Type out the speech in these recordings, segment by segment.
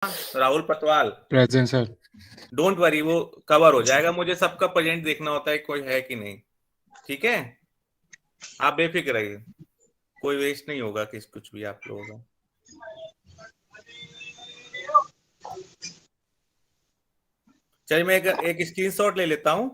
Rahul Patwal. Present sir. Don't worry, वो cover हो जाएगा। मुझे सबका प्रेजेंट देखना होता है, कोई है कि नहीं। ठीक है, आप बेफिक्र रहिए, कोई वेस्ट नहीं होगा किस कुछ भी आप लोगों का। चलिए मैं एक स्क्रीनशॉट ले लेता हूं।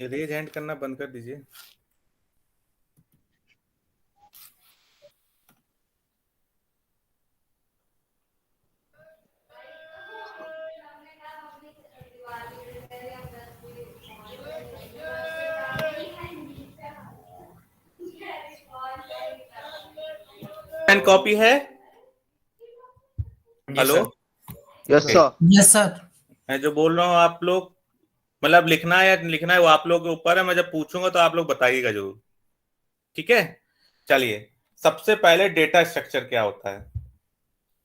रेज हैंड करना बंद कर दीजिए। एंड कॉपी है। Hello. Yes okay, sir. Yes sir. मैं जो बोल रहा हूँ आप लोग मतलब लिखना है या लिखना है वो आप लोगों के ऊपर है। मैं जब पूछूंगा तो आप लोग बताइएगा जरूर। ठीक है, चलिए सबसे पहले डेटा स्ट्रक्चर क्या होता है।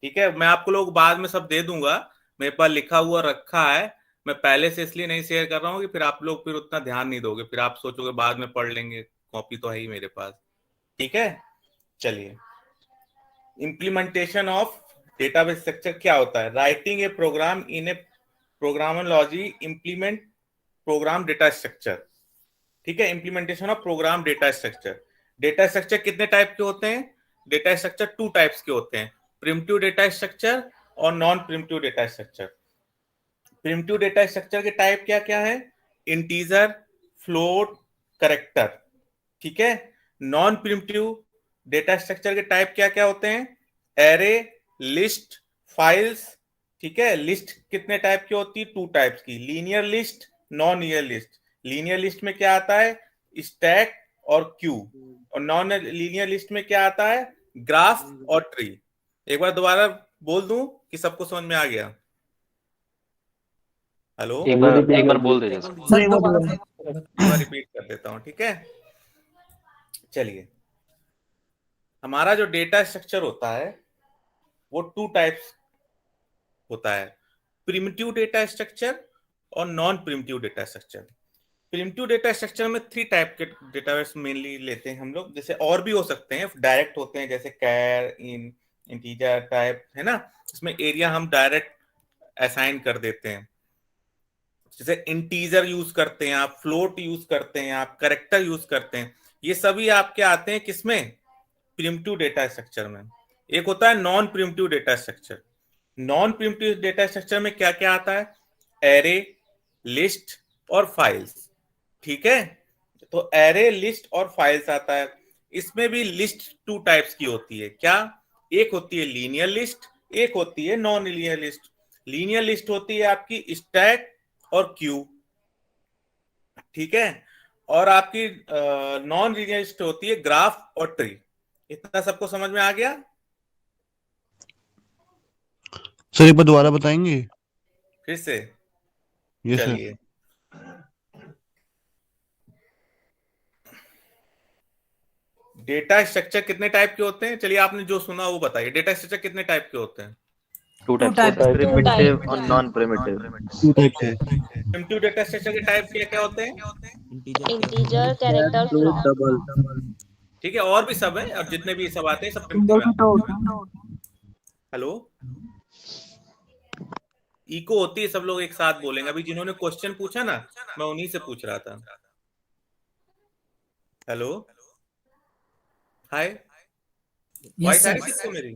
ठीक है, मैं आपको लोग बाद में सब दे दूंगा, मेरे पास लिखा हुआ रखा है। मैं पहले से इसलिए नहीं शेयर कर रहा हूँ कि फिर आप लोग फिर उतना ध्यान नहीं दोगे, फिर आप सोचोगे बाद में पढ़ लेंगे, कॉपी तो है ही मेरे पास। ठीक है, चलिए इंप्लीमेंटेशन ऑफ डेटाबेस स्ट्रक्चर क्या होता है। Writing a program in a programology implement program data structure. ठीक है, implementation of program data structure. Data structure कितने टाइप के होते हैं। डेटा स्ट्रक्चर टू टाइप्स के होते हैं, प्रिमिटिव डेटा स्ट्रक्चर और non primitive data structure. Primitive data structure के टाइप क्या क्या है, इंटीजर, फ्लोट, करेक्टर। ठीक है, नॉन प्रिमिटिव डेटा स्ट्रक्चर के टाइप क्या क्या होते हैं, एरे, लिस्ट, फाइल्स। ठीक है, लिस्ट कितने टाइप की होती है, टू टाइप्स की, linear list, non linear list. Linear list में क्या आता है, स्टैक और क्यू, और नॉन लीनियर लिस्ट में क्या आता है, ग्राफ और ट्री। एक बार दोबारा बोल दूं कि सबको समझ में आ गया। हेलो, एक बार बोल दीजिए सर। सर एक बार एक बार रिपीट कर देता हूं। ठीक है, चलिए हमारा जो डेटा स्ट्रक्चर होता है वो टू टाइप्स होता है, प्रिमिटिव डेटा स्ट्रक्चर और non primitive data structure. Primitive data structure में थ्री टाइप के डेटाबेस मेनली लेते हैं हम लोग, जैसे और भी हो सकते हैं, डायरेक्ट होते हैं जैसे कैर, इंटीजर टाइप है ना, इसमें एरिया हम डायरेक्ट असाइन कर देते हैं। जैसे इंटीजर यूज करते हैं आप, फ्लोट यूज करते हैं आप, करेक्टर यूज करते हैं, ये सभी आपके आते हैं किसमें, प्रिमिटिव डेटा स्ट्रक्चर में। एक होता है non primitive data structure. Non primitive data structure में क्या क्या आता है, एरे, लिस्ट और फाइल्स। ठीक है, तो एरे, लिस्ट और फाइल्स आता है। इसमें भी लिस्ट टू टाइप्स की होती है, क्या, एक होती है लीनियर लिस्ट, एक होती है non linear list. Linear list होती है आपकी स्टैक और क्यू। ठीक है, और आपकी नॉन लीनियर लिस्ट होती है ग्राफ और ट्री। इतना सबको समझ में आ गया। सर एक बार दोबारा बताएंगे। फिर से, यस सर। चलिए डेटा स्ट्रक्चर कितने टाइप के होते हैं, चलिए आपने जो सुना वो बताइए। डेटा स्ट्रक्चर कितने टाइप के होते हैं, two two types, type primitive और नॉन प्रिमिटिव। टू टाइप से। प्रिमिटिव डेटा स्ट्रक्चर के टाइप क्या क्या होते हैं, इंटीजर, कैरेक्टर, फ्लोट। डबल। ठीक है, और भी सब है, और जितने भी सब आते हैं सब सिंगल प्रिमिटिव भी आते हैं। तो हेलो, इको होती है, सब लोग एक साथ बोलेंगे। अभी जिन्होंने क्वेश्चन पूछा ना, मैं उन्हीं से पूछ रहा था। हेलो, हाय, वॉइस यस आ रही सर। सबको मेरी।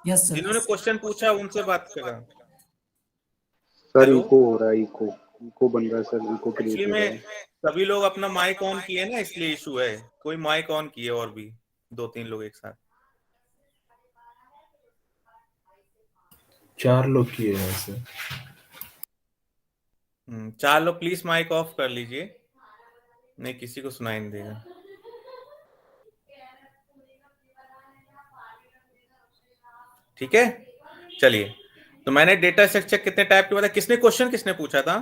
Yes sir. जिन्होंने क्वेश्चन पूछा उनसे बात कर रहा हूं। सर हेलो, इको हो रहा है, इको इको बन रहा है सर, इको क्रिएट एक्चुअली हो रहा में है। सभी लोग अपना माइक ऑन किए ना, इसलिए इशू है। कोई माइक ऑन किए, और भी दो तीन लोग एक साथ। चार लोग किए हैं सर। चार लोग प्लीज माइक ऑफ कर लीजिए, नहीं किसी को सुनाई नहीं देगा। ठीक है, चलिए तो मैंने डेटा स्ट्रक्चर कितने टाइप के बताया। किसने क्वेश्चन किसने पूछा था,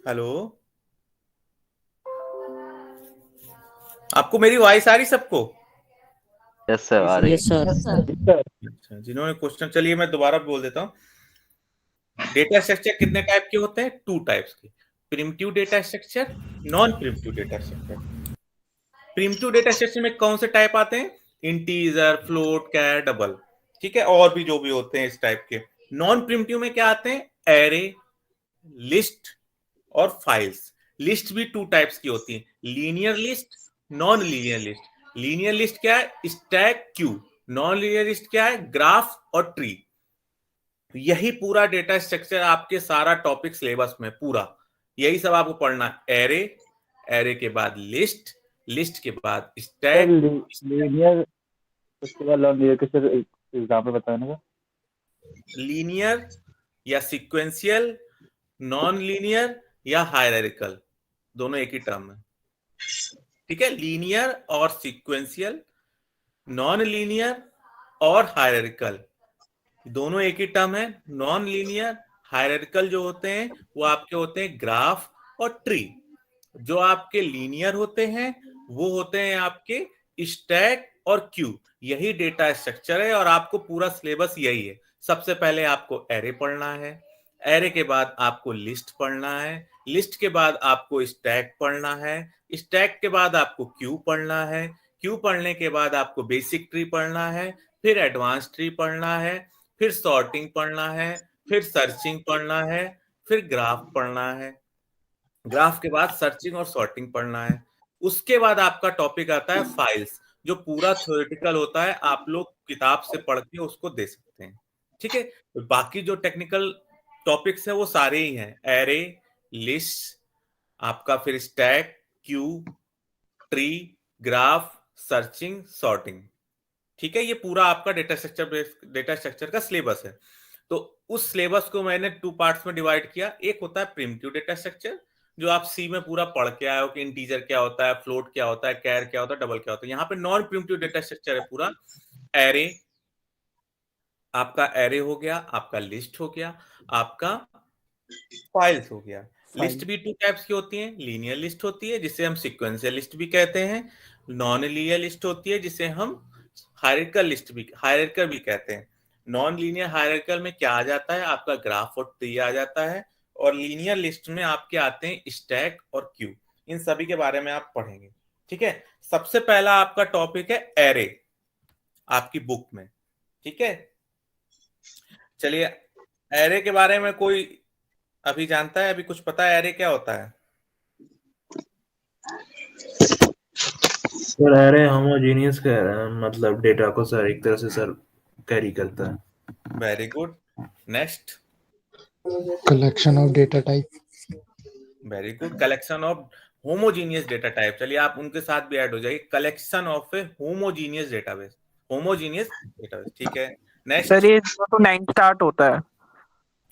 हेलो, आपको मेरी वॉइस आ रही सबको। यस सर, आ रही है। Yes sir. अच्छा, जिन्होंने क्वेश्चन, चलिए मैं दोबारा बोल देता हूँ। डेटा स्ट्रक्चर कितने टाइप के होते हैं? 2 टाइप्स के, primitive data structure, non primitive data structure. Primitive data structure में कौन से टाइप आते हैं? इंटीजर, फ्लोट, कैर, डबल, ठीक है, और भी जो भी होते हैं इस टाइप के। नॉन प्रिमिटिव में क्या आते हैं? एरे, लिस्ट और फाइल्स। लिस्ट भी 2 टाइप्स की होती है, linear list, non linear list. Linear list क्या है? Stack, Q. Non linear list क्या है? ग्राफ और ट्री। यही पूरा डेटा स्ट्रक्चर आपके सारा टॉपिक सिलेबस में पूरा यही सब आपको पढ़ना। एरे, एरे के बाद लिस्ट, लिस्ट के बाद स्टैक, लीनियर, उसके बाद नॉन लीनियर के सर एग्जांपल बताने का। लीनियर या सीक्वेंशियल, नॉन लीनियर या हायरार्किकल, दोनों एक ही टर्म है, ठीक है। लीनियर और सीक्वेंशियल, नॉन लीनियर और हायरार्किकल, दोनों एक ही टर्म है। नॉन लीनियर, हायरार्किकल जो होते हैं वो आपके होते हैं ग्राफ और ट्री। जो आपके लीनियर होते हैं वो होते हैं आपके स्टैक और क्यू। यही डेटा स्ट्रक्चर है और आपको पूरा सिलेबस यही है। सबसे पहले आपको एरे पढ़ना है, एरे के बाद आपको लिस्ट पढ़ना है, लिस्ट के बाद आपको स्टैक पढ़ना है, स्टैक के बाद आपको क्यू पढ़ना है, क्यू पढ़ने के बाद आपको बेसिक ट्री पढ़ना है, फिर एडवांस ट्री पढ़ना है, फिर सॉर्टिंग पढ़ना है, फिर सर्चिंग पढ़ना है, फिर ग्राफ पढ़ना है, ग्राफ के बाद सर्चिंग और सॉर्टिंग पढ़ना है। उसके बाद आपका टॉपिक आता है फाइल्स, जो पूरा थ्योरेटिकल होता है, आप लोग किताब से पढ़ के उसको दे सकते हैं, ठीक है। बाकी जो टेक्निकल टॉपिक्स है वो सारे ही हैं, एरे, लिस्ट आपका, फिर stack, Q, tree, graph, searching, sorting, ठीक है। ये पूरा आपका डेटा स्ट्रक्चर का सिलेबस है। तो उस सिलेबस को मैंने 2 पार्ट्स में डिवाइड किया। एक होता है प्रिमिटिव डेटा स्ट्रक्चर, जो आप सी में पूरा पढ़ के आए हो कि इंटीजर क्या होता है, फ्लोट क्या होता है, कैर क्या होता है, डबल क्या होता है। यहाँ पे नॉन प्रिमिटिव डेटा स्ट्रक्चर है पूरा। एरे, आपका एरे हो गया, आपका लिस्ट हो गया, आपका फाइल्स हो गया। लिस्ट भी 2 टाइप्स की होती है, लीनियर लिस्ट होती है जिसे हम सीक्वेंशियल लिस्ट भी कहते हैं, नॉन लीनियर लिस्ट होती है जिसे हम हायरार्किकल भी कहते हैं। नॉन लीनियर हायरार्किकल में क्या आ जाता है? आपका ग्राफ और ट्री आ जाता है, और लीनियर लिस्ट में आपके आते हैं स्टैक और क्यू। इन सभी के बारे में आप पढ़ेंगे, ठीक है। सबसे पहला आपका टॉपिक है एरे, आपकी बुक में, ठीक है। चलिए, एरे के बारे में कोई अभी जानता है? अभी कुछ पता है एरे क्या होता है? सर एरे होमोजेनियस का मतलब डेटा को सर एक तरह से सर कैरी करता है। Very good, next. collection of data type. Very good, collection of homogeneous data type. चलिए आप उनके साथ भी ऐड हो जाइए, collection of A homogeneous database, homogeneous database, ठीक है। नेक्स्ट। सर ये 0 to 9 स्टार्ट होता है।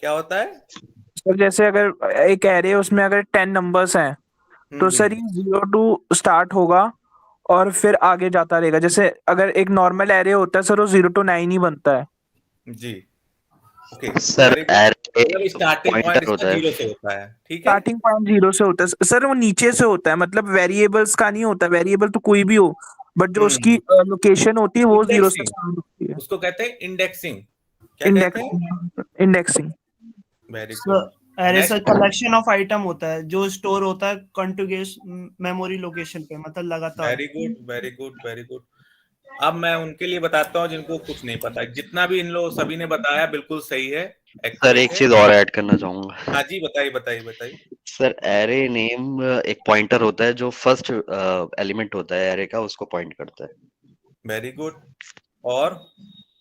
क्या होता है? सर जैसे अगर एक एरे है उसमें अगर 10 नंबर्स हैं तो सर ये 0 to स्टार्ट होगा और फिर आगे जाता रहेगा। जैसे अगर एक नॉर्मल एरे होता है सर वो 0 to 9 ही बनता है जी, okay sir array starting point इसका 0 से होता है, ठीक है। स्टार्टिंग पॉइंट 0 से होता है सर, वो नीचे से होता है, मतलब वेरिएबल्स का नहीं होता। वेरिएबल तो कोई भी हो, बट जो उसकी लोकेशन होती है वो 0 से स्टार्ट होती है। उसको कहते हैं इंडेक्सिंग। क्या कहते हैं? Indexing. Very good. Array sir collection of item होता है जो स्टोर होता है कॉन्टिग्यूस मेमोरी लोकेशन पे, मतलब लगातार। Very good, very good, very good. अब मैं उनके लिए बताता हूँ जिनको कुछ नहीं पता। जितना भी इन लोग सभी ने बताया बिल्कुल सही है। सर एक चीज और ऐड करना चाहूंगा। हाँ जी, बताइए बताइए बताइए। सर एरे नेम एक पॉइंटर होता है जो फर्स्ट एलिमेंट होता है एरे का, उसको पॉइंट करता है। Very good. और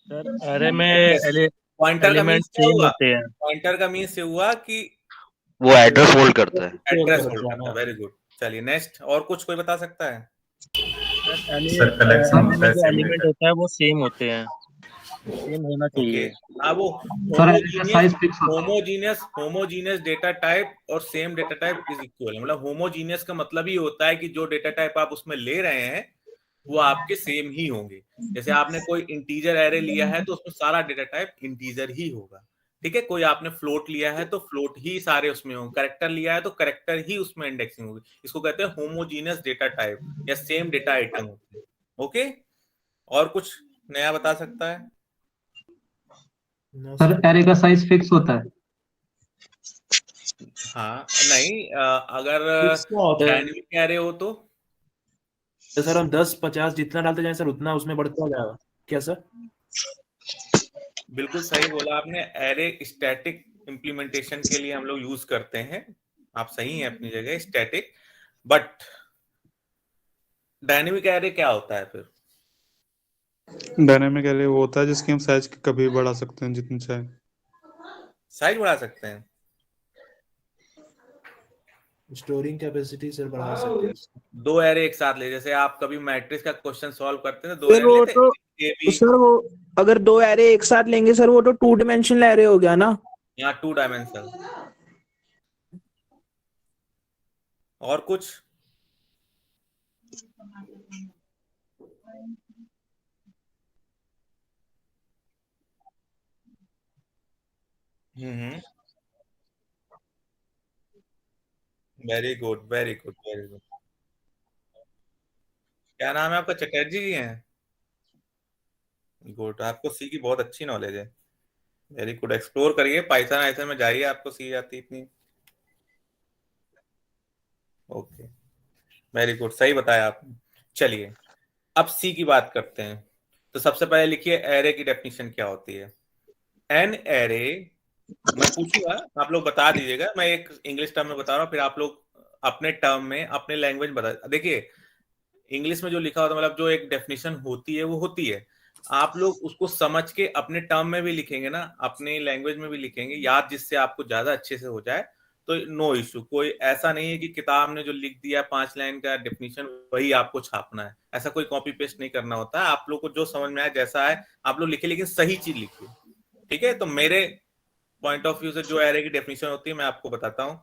सर एरे में पॉइंटर का मींस क्या हुआ? होते हैं। पॉइंटर का मींस ये हुआ कि वो एड्रेस होल्ड करता है। एड्रेस होल्ड करता है। Very good. चलिए नेक्स्ट। और कुछ कोई बता सकता है? सर कलेक्शन में जो एलिमेंट होता है वो सेम होते हैं, सेम होना चाहिए। हाँ, वो होमोजीनियस डेटा टाइप और same data type is equal. मतलब होमोजीनियस का मतलब ही होता है कि जो डेटा टाइप आप उसमें ले रहे हैं वो आपके सेम ही होंगे। जैसे आपने कोई इंटीजर एरे लिया है तो उसमें सारा डेटा टाइप इंटीजर ही होगा, ठीक है। कोई आपने फ्लोट लिया है तो फ्लोट ही सारे उसमें होंगे। कैरेक्टर लिया है तो कैरेक्टर ही उसमें इंडेक्सिंग होगी। इसको कहते हैं होमोजीनियस डेटा टाइप या सेम डेटा आइटम होते हैं, ओके। और कुछ नया बता सकता है? सर एरे का साइज फिक्स होता है। हाँ नहीं, अगर किसका होता है? डायनेमिक एरे हो तो तो सर हम 10-50 जितना डालते जाए सर उतना उसमें बढ़ता जाएगा क्या सर? बिल्कुल सही बोला आपने। एरे स्टैटिक इम्प्लीमेंटेशन के लिए हम लोग यूज करते हैं, आप सही हैं अपनी जगह, स्टैटिक। बट डायनेमिक एरे क्या होता है फिर? डायनेमिक एरे वो होता है जिसकी हम साइज कभी भी बढ़ा सकते हैं जितनी चाहे। साइज बढ़ा सकते हैं? स्टोरिंग कैपेसिटी सर बढ़ा सकते हैं। दो एरे एक साथ ले, जैसे आप कभी मैट्रिक्स का क्वेश्चन सॉल्व करते हैं तो दो फिर एरे वो लेते तो हैं, ए बी। सर वो अगर दो एरे एक साथ लेंगे सर वो तो 2 डायमेंशनल एरे हो गया ना। यहाँ 2 डायमेंशनल। और कुछ? Very good, very good, very good. क्या नाम है आपका? चटर्जी जी हैं? गुड, आपको सी की बहुत अच्छी नॉलेज है। वेरी गुड, एक्सप्लोर करिए, पाइथन ऐसे में जाइए, आपको सी आती इतनी। ओके, वेरी गुड, सही बताया आपने। चलिए अब सी की बात करते हैं। तो सबसे पहले लिखिए एरे की डेफिनेशन क्या होती है। एन एरे, मैं पूछूंगा आप लोग बता दीजिएगा, मैं एक इंग्लिश टर्म में बता रहा हूँ, फिर आप लोग अपने टर्म में अपने लैंग्वेज में बता। देखिए इंग्लिश में जो लिखा होता है, मतलब जो एक डेफिनेशन होती है वो होती है, आप लोग उसको समझ के अपने टर्म में भी लिखेंगे ना, अपने लैंग्वेज में भी लिखेंगे, याद जिससे आपको ज्यादा अच्छे से हो जाए तो नो इशू। कोई ऐसा नहीं है कि किताब ने जो लिख दिया 5 लाइन का डेफिनेशन वही आपको छापना है, ऐसा कोई कॉपी पेस्ट नहीं करना होता है। आप लोग को जो समझ में आए जैसा है आप लोग लिखे, लेकिन सही चीज लिखिए, ठीक है। तो मेरे पॉइंट ऑफ व्यू से जो एरे की डेफिनेशन होती है मैं आपको बताता हूं।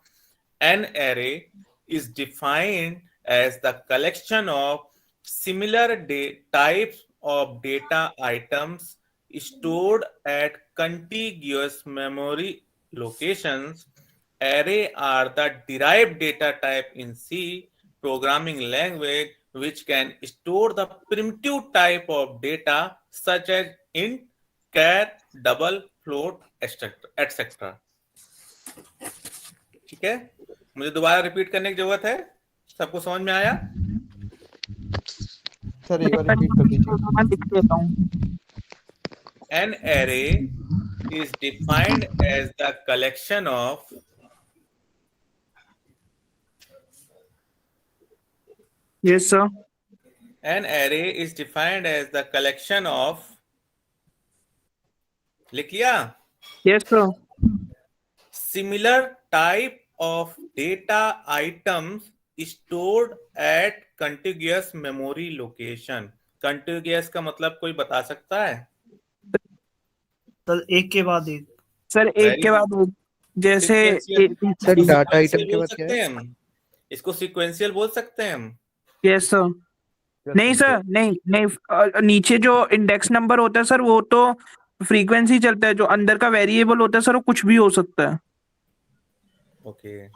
N array is defined as the collection of similar types of data items stored at contiguous memory locations. Array are the derived data type in C programming language which can store the primitive type of data such as int, char, double, float, etc. ठीक है, मुझे दोबारा repeat करने की जरूरत है? सबको समझ में आया? सर एक बार रिपीट कर दीजिए। मैं लिख देता हूँ। An array is defined as the collection of Yes sir. an array is defined as the collection of, लिख लिया? Yes sir. Similar type of data items stored at contiguous memory location. Contiguous का मतलब कोई बता सकता है? तो एक के बाद एक। सर एक के बाद एक, जैसे सर डाटा आइटम के बोल बाद क्या सकते है? हैं हम, इसको सीक्वेंशियल बोल सकते हैं हम। Yes sir. नहीं सर, नहीं नहीं, नीचे जो इंडेक्स नंबर होता है सर वो तो फ्रीक्वेंसी चलता है, जो अंदर का वेरिएबल होता है सर वो कुछ भी हो सकता है। ओके,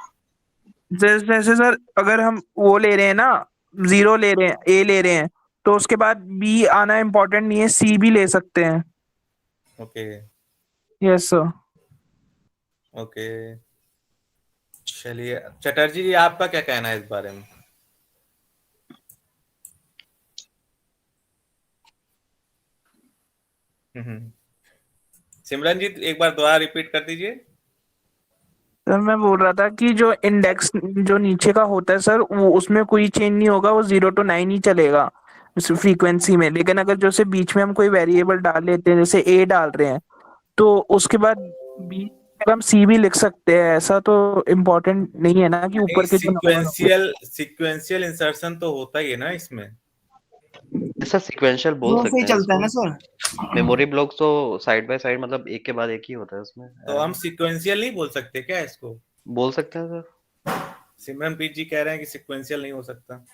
जैसे सर अगर हम वो ले रहे हैं ना, 0 ले रहे हैं, ए ले रहे हैं, तो उसके बाद बी आना इम्पोर्टेंट नहीं है, सी भी ले सकते हैं। Okay, yes sir. ओके। चलिए चटर्जी जी, आपका क्या कहना है इस बारे में? सिमरन जी एक बार दोबारा रिपीट कर दीजिए। सर मैं बोल रहा था कि जो इंडेक्स जो नीचे का होता है सर वो उसमें कोई चेंज नहीं होगा, वो 0 to 9 ही चलेगा फ्रीक्वेंसी में। लेकिन अगर जैसे बीच में हम कोई वेरिएबल डाल लेते हैं, जैसे ए डाल रहे हैं, तो उसके बाद बी हम सी भी लिख सकते हैं। ऐसा तो इम्पोर्टेंट नहीं है ना कि ऊपर के जो सीक्वेंशियल इंसर्शन तो होता ही है ना इसमें। ऐसा सीक्वेंशियल बोल वो सकते से हैं चलता है ना इसको। सर। मेमोरी ब्लॉक तो साइड बाय साइड, मतलब एक के बाद एक ही होता है उसमें। तो हम सीक्वेंशियल नहीं बोल सकते क्या इसको? बोल सकते हैं सर। सिमरनप्रीत जी कह रहे हैं कि सीक्वेंशियल नहीं हो सकता।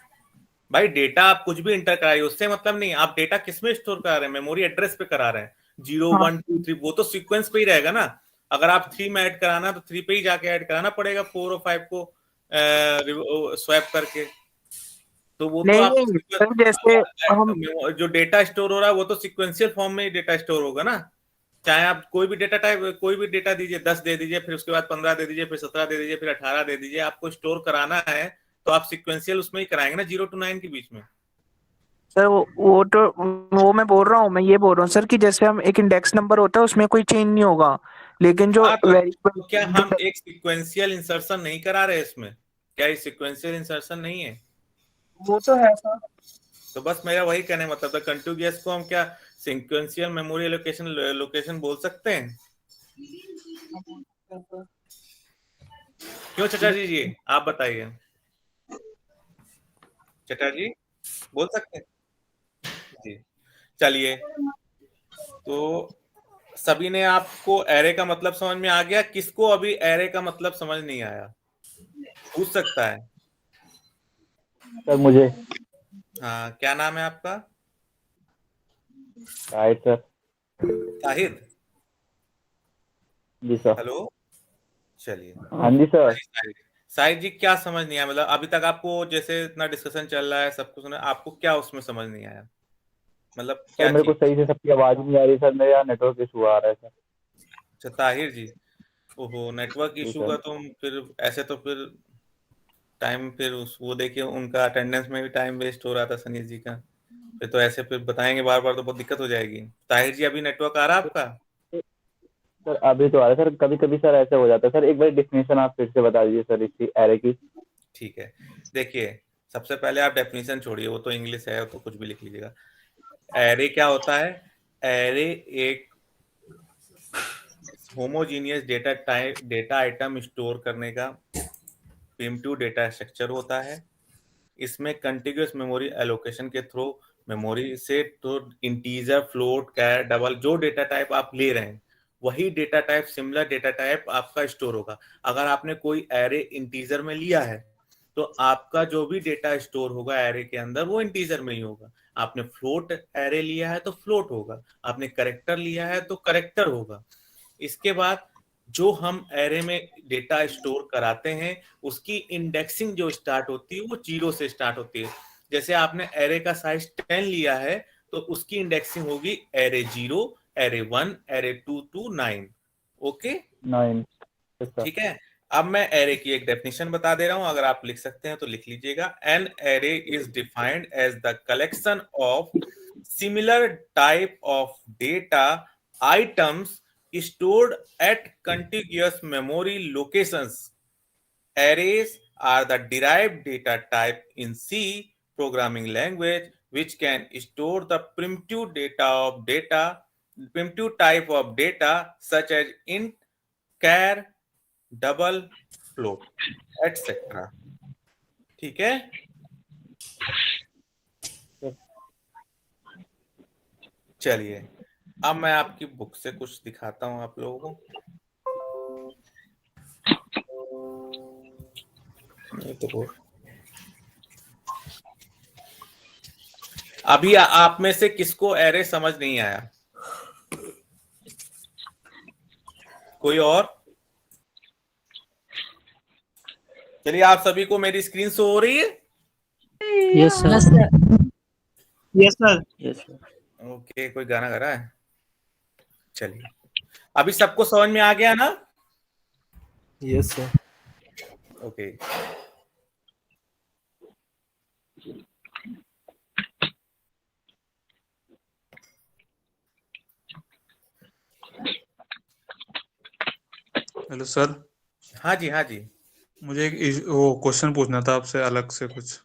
भाई डेटा आप कुछ भी इंटर कराइए, उससे मतलब नहीं। आप डेटा किस में स्टोर करा रहे हैं? मेमोरी एड्रेस पे करा रहे हैं, 0 1 2 3, वो तो सीक्वेंस पे ही रहेगा ना। अगर आप 3 में ऐड कराना तो 3 पे ही जाके ऐड कराना पड़ेगा, 4 और 5 को स्वैप करके। तो वो तो आप सर जैसे हम जो डेटा स्टोर हो रहा है वो तो सीक्वेंशियल फॉर्म में ही डेटा स्टोर होगा ना। चाहे आप कोई भी डेटा टाइप, कोई भी डेटा दीजिए, 10 दे दीजिए, फिर उसके बाद 15 दे दीजिए, फिर 17 दे दीजिए, फिर 18 दे दीजिए, आपको स्टोर कराना है तो आप सिक्वेंशियल उसमें ही कराएंगे ना, 0 to 9 के बीच में। सर वो मैं बोल रहा हूँ, मैं ये बोल रहा हूँ सर कि जैसे हम एक इंडेक्स नंबर होता है उसमें कोई चेंज नहीं होगा, लेकिन जो हाँ, तो वेरिएबल क्या हम एक सिक्वेंशियल इंसर्शन नहीं करा रहे इसमें? क्या ये सिक्वेंशियल इंसर्शन नहीं है? वो तो है सर। तो बस मेरा वही कहने का मतलब था, कंटिन्यूअस को हम क्या सिक्वेंशियल मेमोरी लोकेशन बोल सकते हैं? क्यों चटर्जी जी, आप बताइए। चटर्जी बोल सकते हैं जी। चलिए, तो सभी ने आपको एरे का मतलब समझ में आ गया? किसको अभी एरे का मतलब समझ नहीं आया पूछ सकता है? सर मुझे। हाँ, क्या नाम है आपका? शाहिद सर। शाहिद जी सर। हेलो, चलिए। हाँ जी सर। शाहिद जी, क्या समझ नहीं आया? मतलब अभी तक आपको जैसे इतना डिस्कशन चल रहा है, सब कुछ सुना, आपको क्या उसमें समझ नहीं आया? मतलब सर क्या मेरे को चीज? सही से सबकी आवाज नहीं आ रही सर, मेरे यहाँ नेटवर्क इशू आ रहा है सर। अच्छा ताहिर जी, ओहो, नेटवर्क जी इशू सर। का तो फिर ऐसे तो फिर टाइम, फिर वो देखिए उनका अटेंडेंस में भी टाइम वेस्ट हो रहा था सनी जी का, फिर तो ऐसे फिर बताएंगे बार बार तो बहुत दिक्कत हो जाएगी। ताहिर जी, अभी नेटवर्क आ रहा है आपका? सर अभी तो आ रहा है सर, कभी कभी सर ऐसे हो जाता है सर। एक बार डेफिनेशन आप फिर से बता दीजिए सर इसकी एरे की। ठीक है, देखिए सबसे पहले आप डेफिनेशन छोड़िए, वो तो इंग्लिश है तो कुछ भी लिख लीजिएगा। एरे क्या होता है? एरे एक होमोजीनियस डेटा आइटम स्टोर करने का प्रिमिटिव डेटा स्ट्रक्चर होता है। इसमें कंटिन्यूअस मेमोरी एलोकेशन के थ्रू मेमोरी से तो इंटीजर, फ्लोट, कैर, डबल जो डेटा टाइप आप ले रहे हैं वही data type, similar data type आपका स्टोर होगा। अगर आपने कोई एरे इंटीजर में लिया है तो आपका जो भी डेटा स्टोर होगा एरे के अंदर वो इंटीजर में ही होगा। आपने फ्लोट एरे लिया है तो फ्लोट होगा, आपने करेक्टर लिया है तो करेक्टर होगा। इसके बाद जो हम एरे में डेटा स्टोर कराते हैं उसकी इंडेक्सिंग जो स्टार्ट होती है वो 0 से स्टार्ट होती है। जैसे आपने एरे का साइज 10 लिया है तो उसकी इंडेक्सिंग होगी array 0, array 1, array 2 to 9। Okay, 9। Sir. ठीक है। अब मैं एरे की एक डेफिनेशन बता दे रहा हूं, अगर आप लिख सकते हैं तो लिख लीजिएगा। An array is defined as the collection of similar type of data items stored at contiguous memory locations. Arrays are the derived data type in C programming language which can store the primitive type of data such as int, char, double, float, etc. ठीक है? चलिए, अब मैं आपकी book से कुछ दिखाता हूं आप लोगों को। अभी आप में से किसको एरे समझ नहीं आया? कोई और? चलिए, आप सभी को मेरी स्क्रीन शो हो रही है? Yes sir. Yes sir. Okay, कोई गाना गा रहा है? चलिए, अभी सबको समझ में आ गया ना? Yes sir. Okay, hello sir, हाँ जी, हाँ जी। मुझे एक वो क्वेश्चन पूछना था आपसे अलग से कुछ।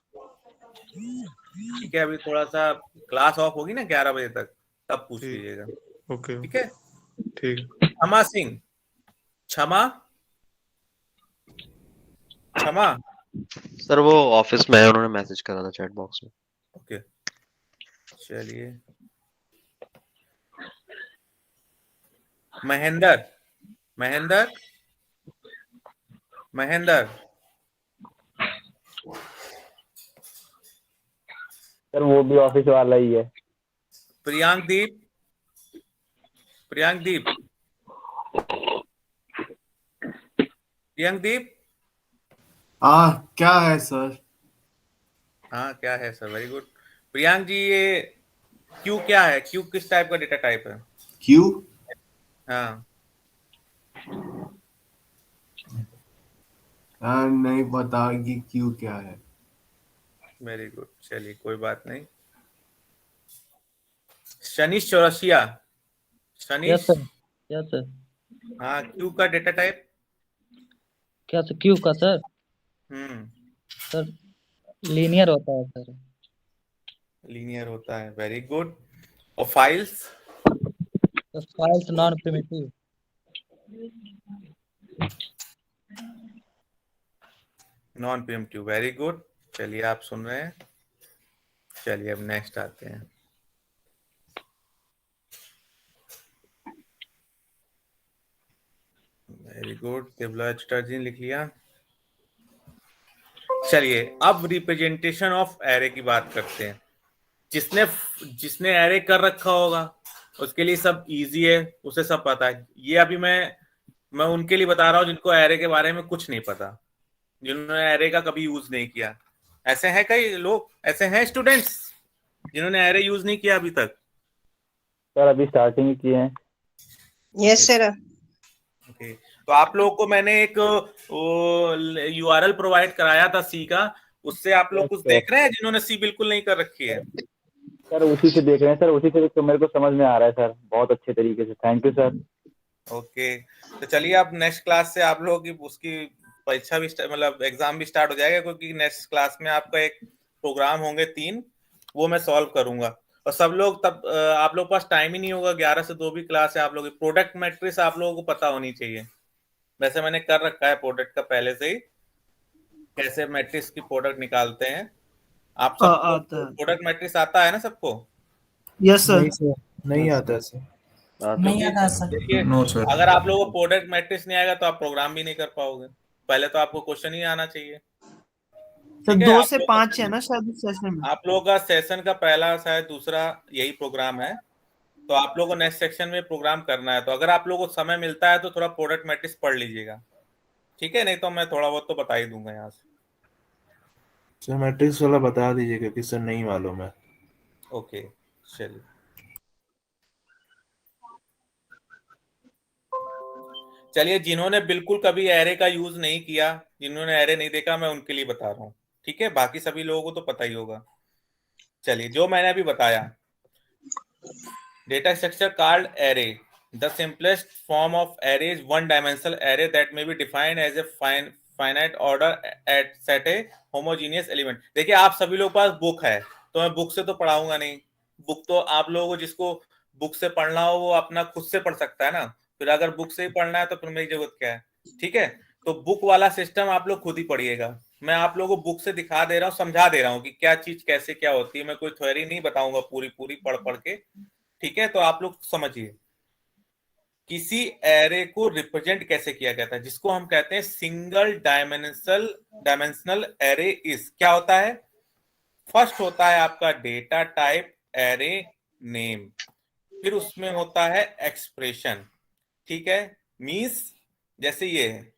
ठीक है, अभी थोड़ा सा क्लास ऑफ होगी ना 11 बजे तक, तब पूछ ठीक। लीजिएगा। ओके ठीक है। ठीक। क्षमा सिंह, क्षमा क्षमा। सर वो ऑफिस में है, उन्होंने मैसेज करा था चैट बॉक्स में। ओके, चलिए। महेंद्र, महेंद्र, महेंद्र। सर वो भी ऑफिस वाला ही है। प्रियांक दीप, प्रियांक दीप, प्रियांक दीप। हाँ क्या है सर? हाँ क्या है सर, वेरी गुड। प्रियांक जी, ये क्यू क्या है? क्यू किस टाइप का डेटा टाइप है? क्यू? हाँ यार नहीं पता कि क्यों क्या है। वेरी गुड, चलिए कोई बात नहीं। Shanish Chaurasia, yes Shanish, sir, yes sir. हाँ क्यू का डेटा टाइप। क्या सर, क्यू का सर? हम्म, सर लीनियर होता है सर। लीनियर होता है, वेरी गुड। और फाइल्स? तो files non primitive. Non primitive, very good. चलिए आप सुन रहे हैं। चलिए अब नेक्स्ट आते हैं। वेरी गुड, टेबलर लिख लिया। चलिए अब रिप्रेजेंटेशन ऑफ एरे की बात करते हैं। जिसने जिसने एरे कर रखा होगा उसके लिए सब इजी है, उसे सब पता है। ये अभी मैं उनके लिए बता रहा हूँ जिनको एरे के बारे में कुछ नहीं पता, जिन्होंने एरे का कभी यूज नहीं किया। ऐसे हैं कई लोग, ऐसे हैं स्टूडेंट्स जिन्होंने एरे यूज नहीं किया अभी तक। सर अभी स्टार्टिंग ही किए हैं। Yes sir. ओके, तो आप लोगों को मैंने एक यूआरएल प्रोवाइड कराया था सी का, उससे आप लोग कुछ देख रहे हैं जिन्होंने सी बिल्कुल नहीं कर रखी है? सर उसी से देख रहे हैं सर, उसी से तो मेरे को समझ में आ रहा है सर, बहुत अच्छे तरीके से। Thank you sir. ओके, तो चलिए अब नेक्स्ट क्लास से आप लोगों की उसकी परीक्षा भी मतलब एग्जाम भी स्टार्ट हो जाएगा, क्योंकि नेक्स्ट क्लास में आपका एक प्रोग्राम होंगे 3, वो मैं सॉल्व करूंगा। और सब लोग तब आप लोग पास टाइम ही नहीं होगा, 11 से 2 भी क्लास है आप लोगों की। प्रोडक्ट मैट्रिक्स आप लोगों को पता होनी चाहिए, वैसे मैंने कर रखा है प्रोडक्ट का पहले से ही, कैसे मैट्रिक्स की प्रोडक्ट निकालते हैं। आप सबको प्रोडक्ट मैट्रिक्स आता है ना सबको? यस नहीं सर। सर, नहीं आता सर। नहीं आता सर। देखिए, अगर आप लोगों को प्रोडक्ट मैट्रिक्स नहीं आएगा तो आप प्रोग्राम भी नहीं कर पाओगे। पहले तो आपको क्वेश्चन ही आना चाहिए। सर ठीक है, 2 आप से लोग 5 है ना शायद इस सेशन में। आप लोगों का सेशन का पहला शायद दूसरा यही प्रोग्राम है, तो आप लोगों को नेक्स्ट सेक्शन में प्रोग्राम करना है। तो अगर आप लोगों को समय मिलता है तो थोड़ा प्रोडक्ट मैट्रिक्स पढ़ लीजिएगा, ठीक है? नहीं तो मैं थोड़ा बहुत तो बता ही दूंगा यहाँ से। सर मैट्रिक्स वाला बता दीजिए, क्योंकि सर नहीं मालूम है। ओके, चलिए। चलिए, जिन्होंने बिल्कुल कभी एरे का यूज नहीं किया, जिन्होंने एरे नहीं देखा, मैं उनके लिए बता रहा हूँ, ठीक है? बाकी सभी लोगों को तो पता ही होगा। चलिए, जो मैंने अभी बताया, data structure called array, the simplest form of array is one dimensional array that may be defined as a finite order at set a homogeneous element. देखिए, आप सभी लोगों के पास बुक है, तो मैं बुक से तो पढ़ाऊंगा नहीं। बुक तो आप लोगों को जिसको बुक से पढ़ना हो वो अपना खुद से पढ़ सकता है ना। फिर अगर बुक से ही पढ़ना है तो फिर मेरी जरूरत क्या है? ठीक है, तो बुक वाला सिस्टम आप लोग खुद ही पढ़िएगा। मैं आप लोगों को बुक से दिखा दे रहा हूँ, समझा दे रहा हूँ कि क्या चीज कैसे क्या होती है। मैं कोई थ्योरी नहीं बताऊंगा पूरी पूरी पढ़ पढ़ के, ठीक है? तो आप लोग समझिए किसी एरे को रिप्रेजेंट कैसे किया जाता है, जिसको हम कहते हैं सिंगल डायमेंशनल एरे इज क्या होता है? फर्स्ट होता है आपका डेटा टाइप एरे नेम, फिर उसमें होता है एक्सप्रेशन, ठीक है? मींस जैसे ये है,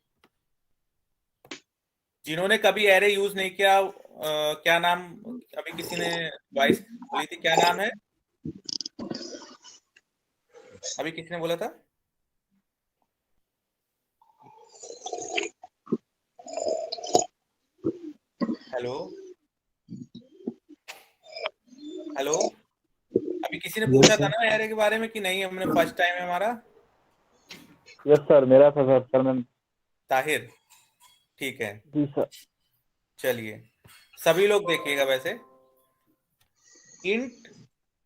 जिन्होंने कभी एरे यूज नहीं किया, क्या नाम, अभी किसी ने वॉइस बोली थी, क्या नाम है? अभी किसी ने बोला था? हेलो हेलो, अभी किसी ने पूछा था ना एरे के बारे में कि नहीं? हमने फर्स्ट टाइम है हमारा। यस सर, मेरा था सर मैं। ताहिर, ठीक है, जी सर। चलिए सभी लोग देखिएगा। वैसे इंट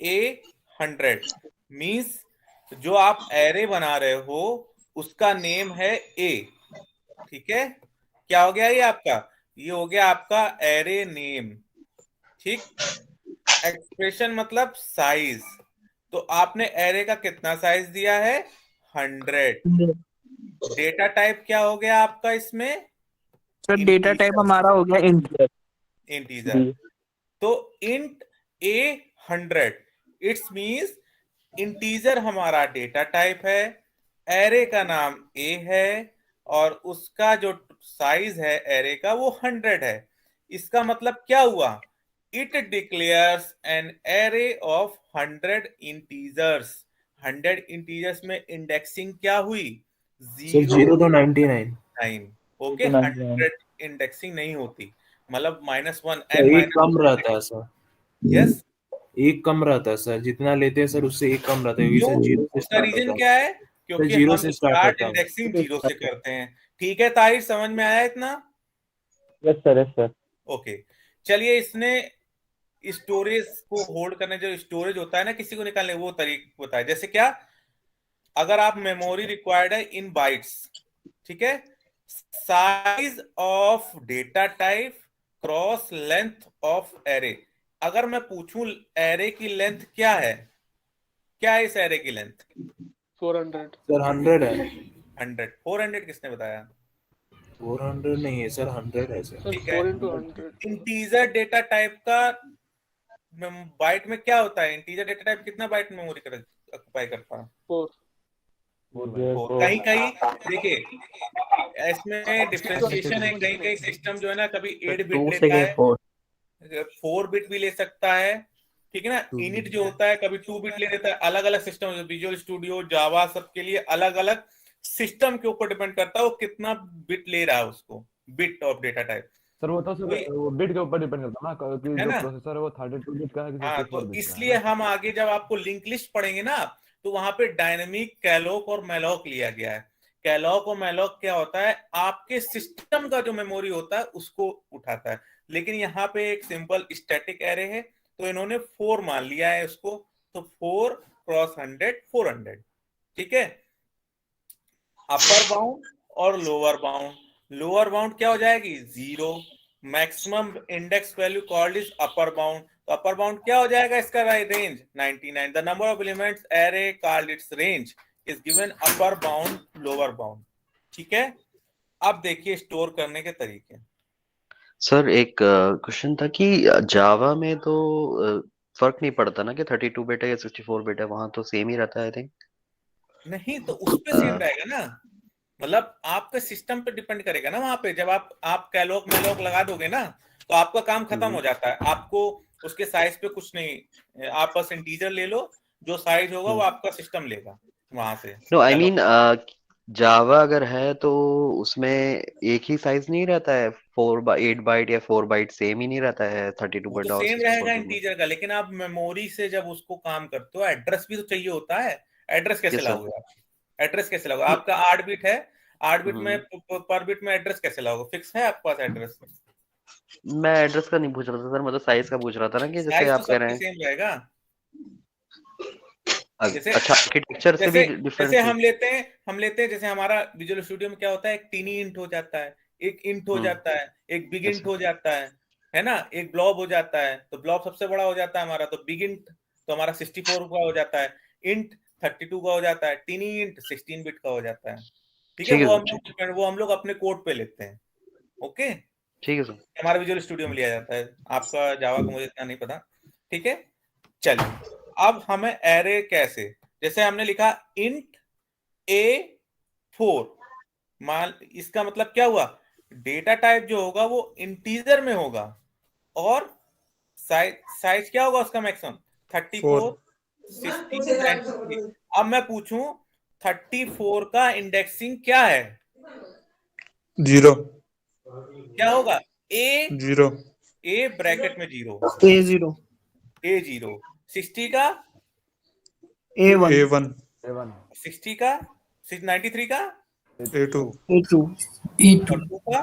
A100 मींस जो आप एरे बना रहे हो उसका नेम है A, ठीक है? क्या हो गया ये आपका? ये हो गया आपका एरे नेम, ठीक? एक्सप्रेशन मतलब साइज, तो आपने एरे का कितना साइज दिया है? 100। डेटा टाइप क्या हो गया आपका इसमें? सर डेटा टाइप हमारा हो गया इंट। इंटीजर। तो int A100 it's means integer हमारा डेटा टाइप है, एरे का नाम A है और उसका जो साइज है एरे का वो 100 है। इसका मतलब क्या हुआ? It declares an array of 100 integers. 100 integers में इंडेक्सिंग क्या हुई? Sir 0 to 99। 9। ओके, 100 इंडेक्सिंग नहीं होती, मतलब -1 तो n एक कम रहता है सर। यस। एक कम रहता है सर, जितना लेते हैं सर उससे एक कम रहता है, क्योंकि सर 0 से उसका स्टार्ट रीजन होता क्या है? सर क्योंकि 0 हम से स्टार्ट स्टार्ट होता है। इंडेक्सिंग 0 से करते हैं। ठीक है ताहिर, समझ में आया इतना? Yes sir, yes sir. Okay, चलिए इसने स्टोरेज को होल्ड करने, जो स्टोरेज होता है ना किसी को निकालने, वो तरीका बताया। जैसे क्या, अगर आप मेमोरी रिक्वायर्ड है इन बाइट्स, ठीक है, size of data type cross length of array. अगर मैं पूछूं एरे की लेंथ क्या है, क्या है इस एरे की लेंथ? 400 सर 100 है। 100। 400 किसने बताया? 400 नहीं है सर, 100 है सर। ठीक है, 4 into 100 इंटीजर डेटा टाइप का बाइट में क्या होता है? इंटीजर डेटा टाइप कितना बाइट मेमोरी ऑक्युपाई करता है? 4 कहीं कहीं देखिए, इसमें डिफरेंशिएशन है, कहीं कहीं सिस्टम जो है ना कभी 8 बिट लेता है, 4 बिट भी ले सकता है, ठीक है ना। इनिट जो होता है कभी 2 बिट ले लेता है। अलग अलग सिस्टम, विजुअल स्टूडियो, जावा, सबके लिए अलग अलग सिस्टम के ऊपर डिपेंड करता है वो कितना बिट ले रहा है, उसको bit of data type. Sir वो तो सर वो बिट के ऊपर डिपेंड करता है ना, कि है जो ना? प्रोसेसर है वो 32 बिट का है कि हाँ, 64 तो बिट का इसलिए है। हम आगे जब आपको लिंक लिस्ट पढ़ेंगे ना, तो वहां पे डायनेमिक, कैलॉक और मैलॉक लिया गया है। कैलॉक और मैलॉक क्या होता है? आपके सिस्टम का जो मेमोरी होता है उसको उठाता है। लेकिन यहाँ पे एक सिंपल स्टैटिक एरे है, तो इन्होंने 4 मान लिया है उसको, तो 4 क्रॉस 100 400। ठीक है, अपर बाउंड और लोअर बाउंड। लोअर बाउंड क्या हो जाएगी? 0। Maximum index value called is upper bound. तो अपर बाउंड क्या हो जाएगा इसका? Range 99। The number of elements array called its range is given upper bound, lower bound. ठीक है, अब देखिए स्टोर करने के तरीके। सर एक क्वेश्चन था कि जावा में तो फर्क नहीं पड़ता ना कि 32 बिट है या 64 बिट है, वहां तो सेम ही रहता है आई थिंक। नहीं तो उस पे सेम रहेगा ना, मतलब आपके सिस्टम पे डिपेंड करेगा ना। वहां पे जब आप कैलॉग मैलॉग लगा दोगे ना, तो आपका काम खत्म हो जाता है। आपको उसके साइज पे कुछ नहीं, आप बस इंटीजर ले लो, जो साइज होगा वो आपका सिस्टम लेगा वहां से। नो आई मीन जावा अगर है तो उसमें एक ही साइज नहीं रहता है, 8 बाइट या 4 बाइट सेम ही नहीं रहता है 32 वो बिट तो और सेम 64 रहेगा बिट में। इंटीजर का, लेकिन आप मेमोरी से जब उसको काम करते हो, एड्रेस भी तो चाहिए होता है। एड्रेस कैसे Yes, sir. लाओगे आप? एड्रेस कैसे लाओगे? आपका 8 बिट है, 8 बिट में पर बिट में एड्रेस कैसे लाओगे? फिक्स है आपके पास एड्रेस? मैं एड्रेस का नहीं पूछ रहा था सर, मतलब साइज का पूछ रहा था ना, कि जैसे साइज तो आप कह रहे सबके हैं सेम रहेगा। जैसे अच्छा आर्किटेक्चर से भी डिफरेंस जैसे हम लेते हैं जैसे हमारा विजुअल स्टूडियो में क्या होता है, एक टीनी इंट हो जाता है, एक इंट हो जाता है, एक बिग इंट हो जाता है ना, एक ब्लॉब हो जाता है। तो ब्लॉब सबसे बड़ा हो जाता है हमारा, तो बिग इंट तो हमारा 64 का हो जाता है, इंट 32 का हो जाता है, टीनी इंट 16 बिट का हो जाता है। ठीक है, वो हम लोग अपने कोड पे लेते हैं। ओके, ठीक है सर, हमारा विजुअल स्टूडियो में लिया जाता है, आपका जावा का मुझे इतना नहीं पता। ठीक है, चलिए अब हमें एरे कैसे, जैसे हमने लिखा इंट A4, मान इसका मतलब क्या हुआ? डेटा टाइप जो होगा वो इंटीजर में होगा, और साइज क्या होगा उसका? मैक्सिमम 34 60 93। अब मैं पूछूं 34 का इंडेक्सिंग क्या है? 0 क्या होगा? ए ब्रैकेट में 0, A0 A0। 60 का A1 60 का 93 का A2 और 2 का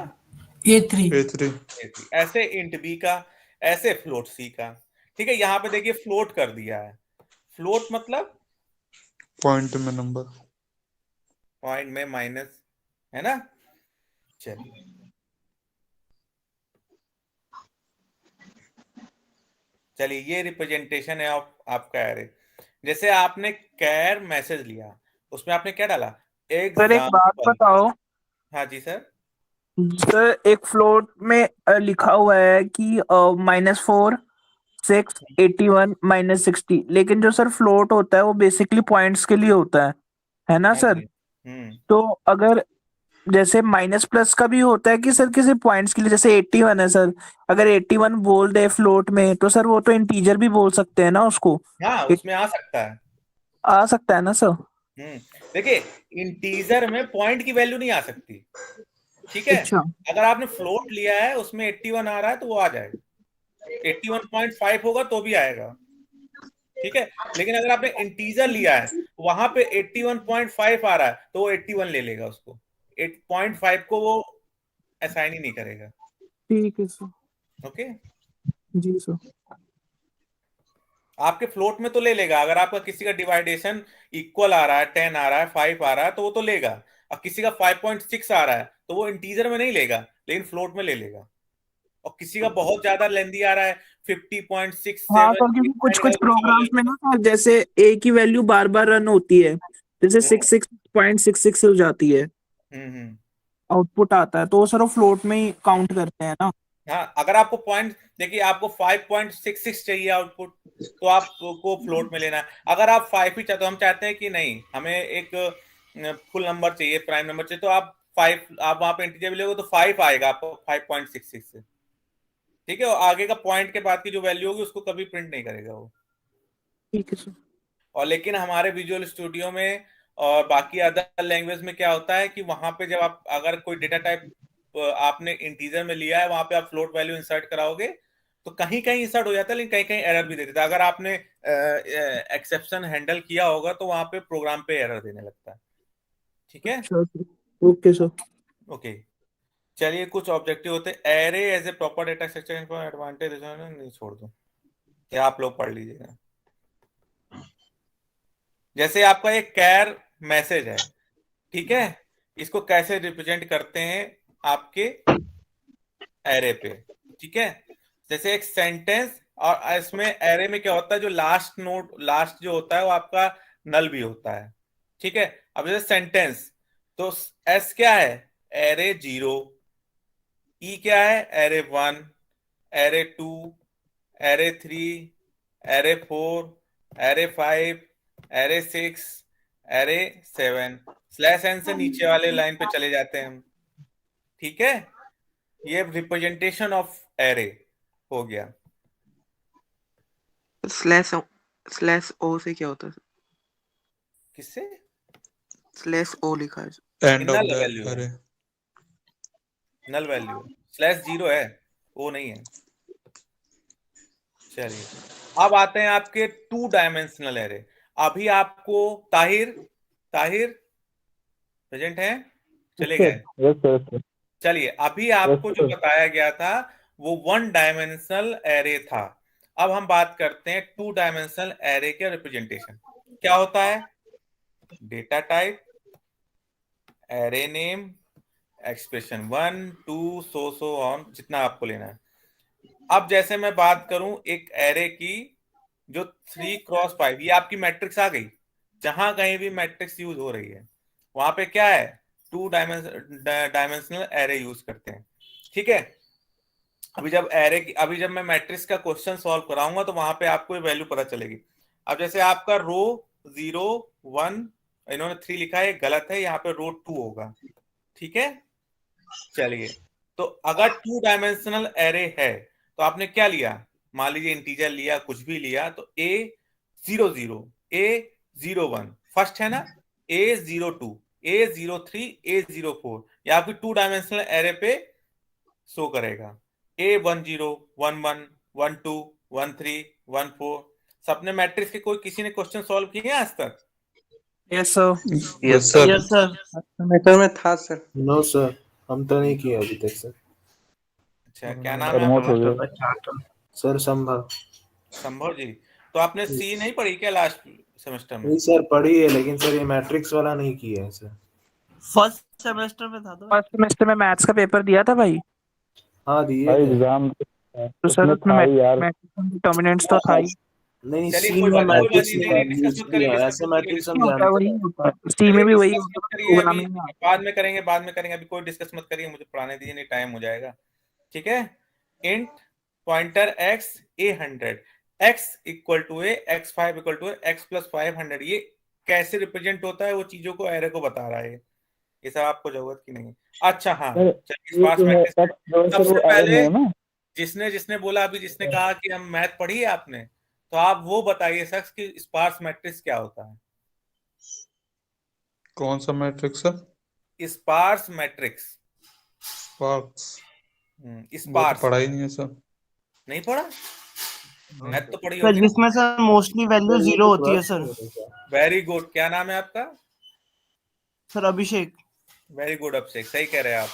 A3 ऐसे इंट बी का, ऐसे फ्लोट सी का। ठीक है, यहाँ पे देखिए फ्लोट कर दिया है। फ्लोट मतलब पॉइंट में नंबर, पॉइंट में माइनस, है ना। चलिए ये रिप्रेजेंटेशन है आपका एरे। जैसे आपने कैर मैसेज लिया, उसमें आपने क्या डाला? सर एक बात बताओ। हाँ जी सर। सर एक फ्लोट में लिखा हुआ है कि -4 6 81 -60, लेकिन जो सर फ्लोट होता है वो बेसिकली पॉइंट्स के लिए होता है ना सर? तो अगर जैसे माइनस प्लस का भी होता है कि सर किसी पॉइंट्स के लिए, जैसे 81 है सर, अगर 81 बोल दे फ्लोट में, तो सर वो तो इंटीजर भी बोल सकते हैं ना उसको? हाँ, उसमें आ सकता है। आ सकता है ना सर? देखिए इंटीजर में पॉइंट की वैल्यू नहीं आ सकती, ठीक है। अच्छा। अगर आपने फ्लोट लिया है उसमें 81 आ रहा है तो वो आ जाएगा, 81.5 होगा तो भी आएगा, ठीक है। लेकिन अगर आपने इंटीजर लिया है वहां पे 81.5 आ रहा है तो वो 81 ले लेगा, उसको 8.5 को वो असाइन ही नहीं करेगा। ठीक है सर। ओके जी सर। आपके फ्लोट में तो ले लेगा, अगर आपका किसी का डिवाइडेशन इक्वल आ रहा है, 10 आ रहा है, 5 आ रहा है तो वो तो लेगा। और किसी का 5.6 आ रहा है तो वो इंटीजर में नहीं लेगा लेकिन फ्लोट में ले लेगा। और किसी का बहुत ज्यादा लेंदी आ रहा है 50.67 हाँ सर, क्योंकि कुछ कुछ प्रोग्राम्स में ना सर, जैसे ए की वैल्यू बार बार रन होती है, जैसे 66.66 हो जाती है, आउटपुट आता है, तो सर वो फ्लोट में ही काउंट करते हैं ना। हाँ अगर आपको पॉइंट देखिए आपको 5.66 चाहिए आउटपुट तो आपको फ्लोट में लेना है। अगर आप 5 ही चाहते हो, हम चाहते हैं कि नहीं हमें एक फुल नंबर चाहिए, प्राइम नंबर चाहिए, तो आप 5 आप वहां पे इंटीजर भी लोगे तो 5 आएगा आपको 5.66 से, ठीक है। और आगे का पॉइंट के बाद की जो वैल्यू होगी उसको कभी प्रिंट नहीं करेगा वो, ठीक है सर। और लेकिन हमारे विजुअल स्टूडियो में और बाकी अदर लैंग्वेज में क्या होता है कि वहां पे जब आप अगर कोई डेटा टाइप आपने इंटीजर में लिया है वहां पे आप फ्लोट वैल्यू इंसर्ट कराओगे तो कहीं कहीं इंसर्ट हो जाता है लेकिन कहीं कहीं एरर भी दे देता है। अगर आपने एक्सेप्शन हैंडल किया होगा तो वहां पे प्रोग्राम पे एरर देने लगता है, ठीक है। Okay sir. ओके चलिए, कुछ ऑब्जेक्टिव होते हैं। Array as a proper data structure advantage नहीं, छोड़ दो, या आप लोग पढ़ लीजिएगा। जैसे आपका एक कैर मैसेज है, ठीक है, इसको कैसे रिप्रेजेंट करते हैं आपके एरे पे, ठीक है। जैसे एक सेंटेंस, और इसमें एरे में क्या होता है, जो लास्ट नोड लास्ट जो होता है वो आपका नल भी होता है, ठीक है। अब जैसे सेंटेंस तो एस क्या है, एरे 0, ई क्या है, array 1, array 2, array 3, array 4, array 5, array 6, array 7, slash n से नीचे वाले लाइन पे चले जाते हैं हम, ठीक है। ये रिप्रेजेंटेशन ऑफ एरे हो गया। स्लैश ओ से क्या होता है? किससे? स्लैश ओ लिखा है। End of null the value है, अरे नल वैल्यू, स्लैश 0 है, वो नहीं है। चलिए अब आते हैं आपके 2 डायमेंशनल एरे। अभी आपको ताहिर प्रेजेंट है, चले गए? Yes sir. चलिए अभी आपको जो बताया गया था वो 1 डायमेंशनल एरे था। अब हम बात करते हैं 2 डायमेंशनल एरे के रिप्रेजेंटेशन। क्या होता है? Data type, array name, expression 1 2 so on, जितना आपको लेना है। अब जैसे मैं बात करूं एक एरे की जो 3x5, ये आपकी मैट्रिक्स आ गई। जहां कहीं भी मैट्रिक्स यूज हो रही है वहां पे क्या है, 2 डायमेंशनल एरे यूज करते हैं, ठीक है। अभी जब मैं मैट्रिक्स का क्वेश्चन सॉल्व कराऊंगा तो वहां पे आपको ये वैल्यू पता चलेगी। अब जैसे आपका रो 0 1, इन्होंने 3 लिखा है, गलत है, यहाँ पे रो 2 होगा, ठीक है। चलिए तो अगर 2 डायमेंशनल एरे है तो आपने क्या लिया, मान लीजिए इंटीजर लिया, कुछ भी लिया, तो A00 A01 फर्स्ट है ना, A02 A03 A04, ये आपकी 2 डायमेंशनल एरे पे शो करेगा। A10 11 12 13 14। सबने मैट्रिक्स के कोई किसी ने क्वेश्चन सॉल्व किए आज तक? Yes sir. Yes sir. Yes sir. Semester में था सर। नो सर, हम तो नहीं किए अभी तक सर। अच्छा क्या नाम है प्रमोट हो आपका? गया सर संभव। संभव जी, तो आपने सी नहीं पढ़ी क्या लास्ट सेमेस्टर में? नहीं सर पढ़ी है, लेकिन सर ये मैट्रिक्स वाला नहीं किया है सर। फर्स्ट सेमेस्टर में था तो फर्स्ट सेमेस्टर में मैथ्स का पेपर दिया था भाई। हाँ दिए भाई थे। एग्जाम तो सर उसमें उसमें था ही यार। डिटर्मिनेंट्स तो था ही। नहीं चलिए सी कोई में बात मैट्रिक्स नहीं, डिस्कस मत करिए, ऐसे मैट्रिक्स हम होता है जानते वही हैं। होता है, सी में भी वही होता है, करिए अभी, प्रोग्रामिंग में। बाद में करेंगे, अभी कोई डिस्कस मत करिए, मुझे पढ़ाने दीजिए, नहीं टाइम हो जाएगा, ठीक है। Int pointer x A100, x equal to a, x5 equal to x plus 500, ये कैसे रिप्रेजेंट होता है वो चीजों को एरे को बता रहा है, ये सब आपको जरूरत की नहीं। अच्छा हाँ, सबसे पहले जिसने बोला, अभी जिसने कहा कि हम मैथ पढ़ी है आपने, तो आप वो बताइए शख्स कि स्पार्स मैट्रिक्स क्या होता है? कौन सा मैट्रिक्स है? Sparse matrix. स्पार्क्स। वो तो स्पार्स पढ़ा ही नहीं है सर। नहीं पढ़ा? मैथ तो पढ़ी सर होगी ना। जिसमें सर मोस्टली वैल्यू जीरो होती है सर। Very good. क्या नाम है आपका? सर अभिषेक। वेरी गुड अभिषेक, सही कह रहे हैं आप।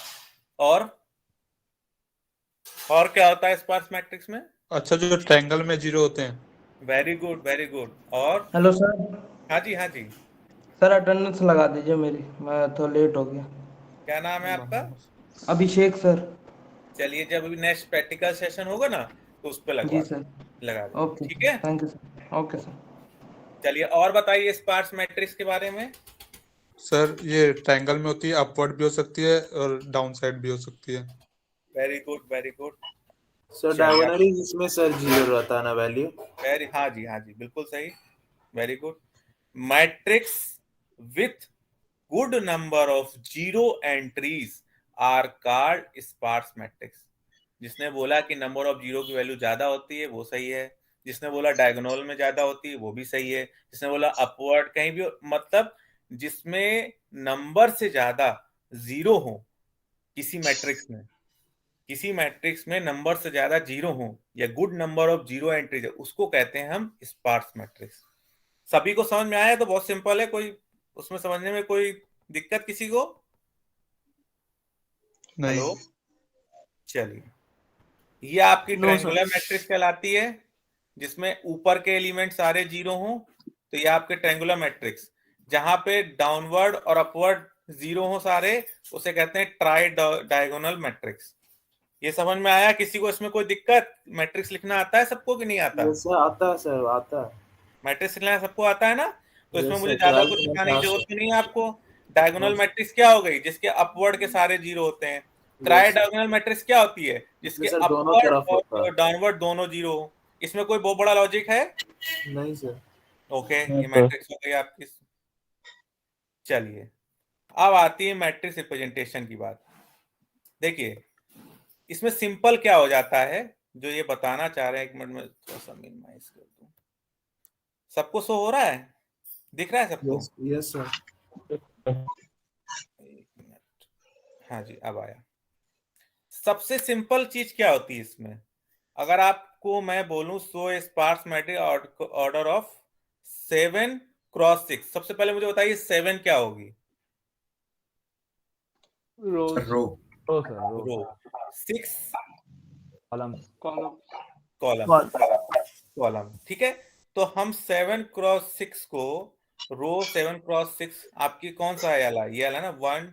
और क्या होता है स्पार्स मैट्रिक्स में? अच्छा, जो ट्रायंगल में जीरो होते हैं। Very good very good. और हेलो सर। हाँ जी हाँ जी। सर अटेंडेंस लगा दीजिए मेरी, मैं थोड़ा लेट हो गया। क्या नाम है आपका? अभिषेक सर। चलिए, जब नेक्स्ट प्रैक्टिकल सेशन होगा ना तो उस पर जी सर। लगा देंगे। ओके ठीक है, thank you sir. Okay sir. चलिए और बताइए स्पार्स मैट्रिक्स के बारे में। सर ये ट्रायंगल में होती है, अपवर्ड भी हो सकती है और डाउन साइड भी हो सकती है। Very good very good. Sir diagonally इसमें सर जीरो रहता है ना वैल्यू? वेरी, हाँ जी बिल्कुल सही। Very good. Matrix with good number of zero entries are called sparse matrix. जिसने बोला कि नंबर ऑफ जीरो की वैल्यू ज्यादा होती है वो सही है। जिसने बोला डायगोनल में ज्यादा होती है वो भी सही है। जिसने बोला अपवर्ड कहीं भी मतलब जिसमें नंबर से ज्यादा जीरो हो किसी मैट्रिक्स में नंबर से ज्यादा जीरो हो या good number of zero entries है, उसको कहते हैं हम स्पार्स मैट्रिक्स। सभी को समझ में आया? तो बहुत सिंपल है, कोई उसमें समझने में कोई दिक्कत किसी को? नहीं। हेलो, चलिए, ये आपकी ट्रायंगुलर मैट्रिक्स कहलाती है जिसमें ऊपर के एलिमेंट सारे जीरो हों, तो ये आपके ट्रायंगुलर मैट्रिक्स। जहां पे डाउनवर्ड और अपवर्ड जीरो हो सारे, उसे कहते हैं ट्राई डायगोनल मैट्रिक्स। ये समझ में आया? किसी को इसमें कोई दिक्कत? मैट्रिक्स लिखना आता है सबको कि नहीं आता? सर आता है सर, आता है। मैट्रिक्स लिखना सबको आता है ना? तो इसमें मुझे सर, ज्यादा कुछ लिखाने की जरूरत नहीं है आपको। डायगोनल मैट्रिक्स क्या हो गई? जिसके अपवर्ड के सारे जीरो होते हैं। ट्राई डायगोनल मैट्रिक्स क्या होती है? जिसके अपवर्ड और डाउनवर्ड दोनों जीरो हो। इसमें कोई बहुत बड़ा लॉजिक है? नहीं सर। ओके, ये मैट्रिक्स हो गई आपकी। चलिए, अब आती है मैट्रिक्स रिप्रेजेंटेशन की बात। देखिए, इसमें सिंपल क्या हो जाता है जो ये बताना चाह रहे हैं। एक मिनट में थोड़ा सा मिनिमाइज कर दूं। सबको शो हो रहा है? दिख रहा है सबको? Yes sir. एक मिनट, हाँ जी अब आया। सबसे सिंपल चीज क्या होती है इसमें? अगर आपको मैं बोलूं so sparse matrix order of 7 cross 6, सबसे पहले मुझे बताइए 7 क्या होगी? रो। रो। 6 कॉलम। ठीक है, तो हम 7 क्रॉस 6 को रो 7 क्रॉस 6 आपकी कौन सा है? ये वाला ना 1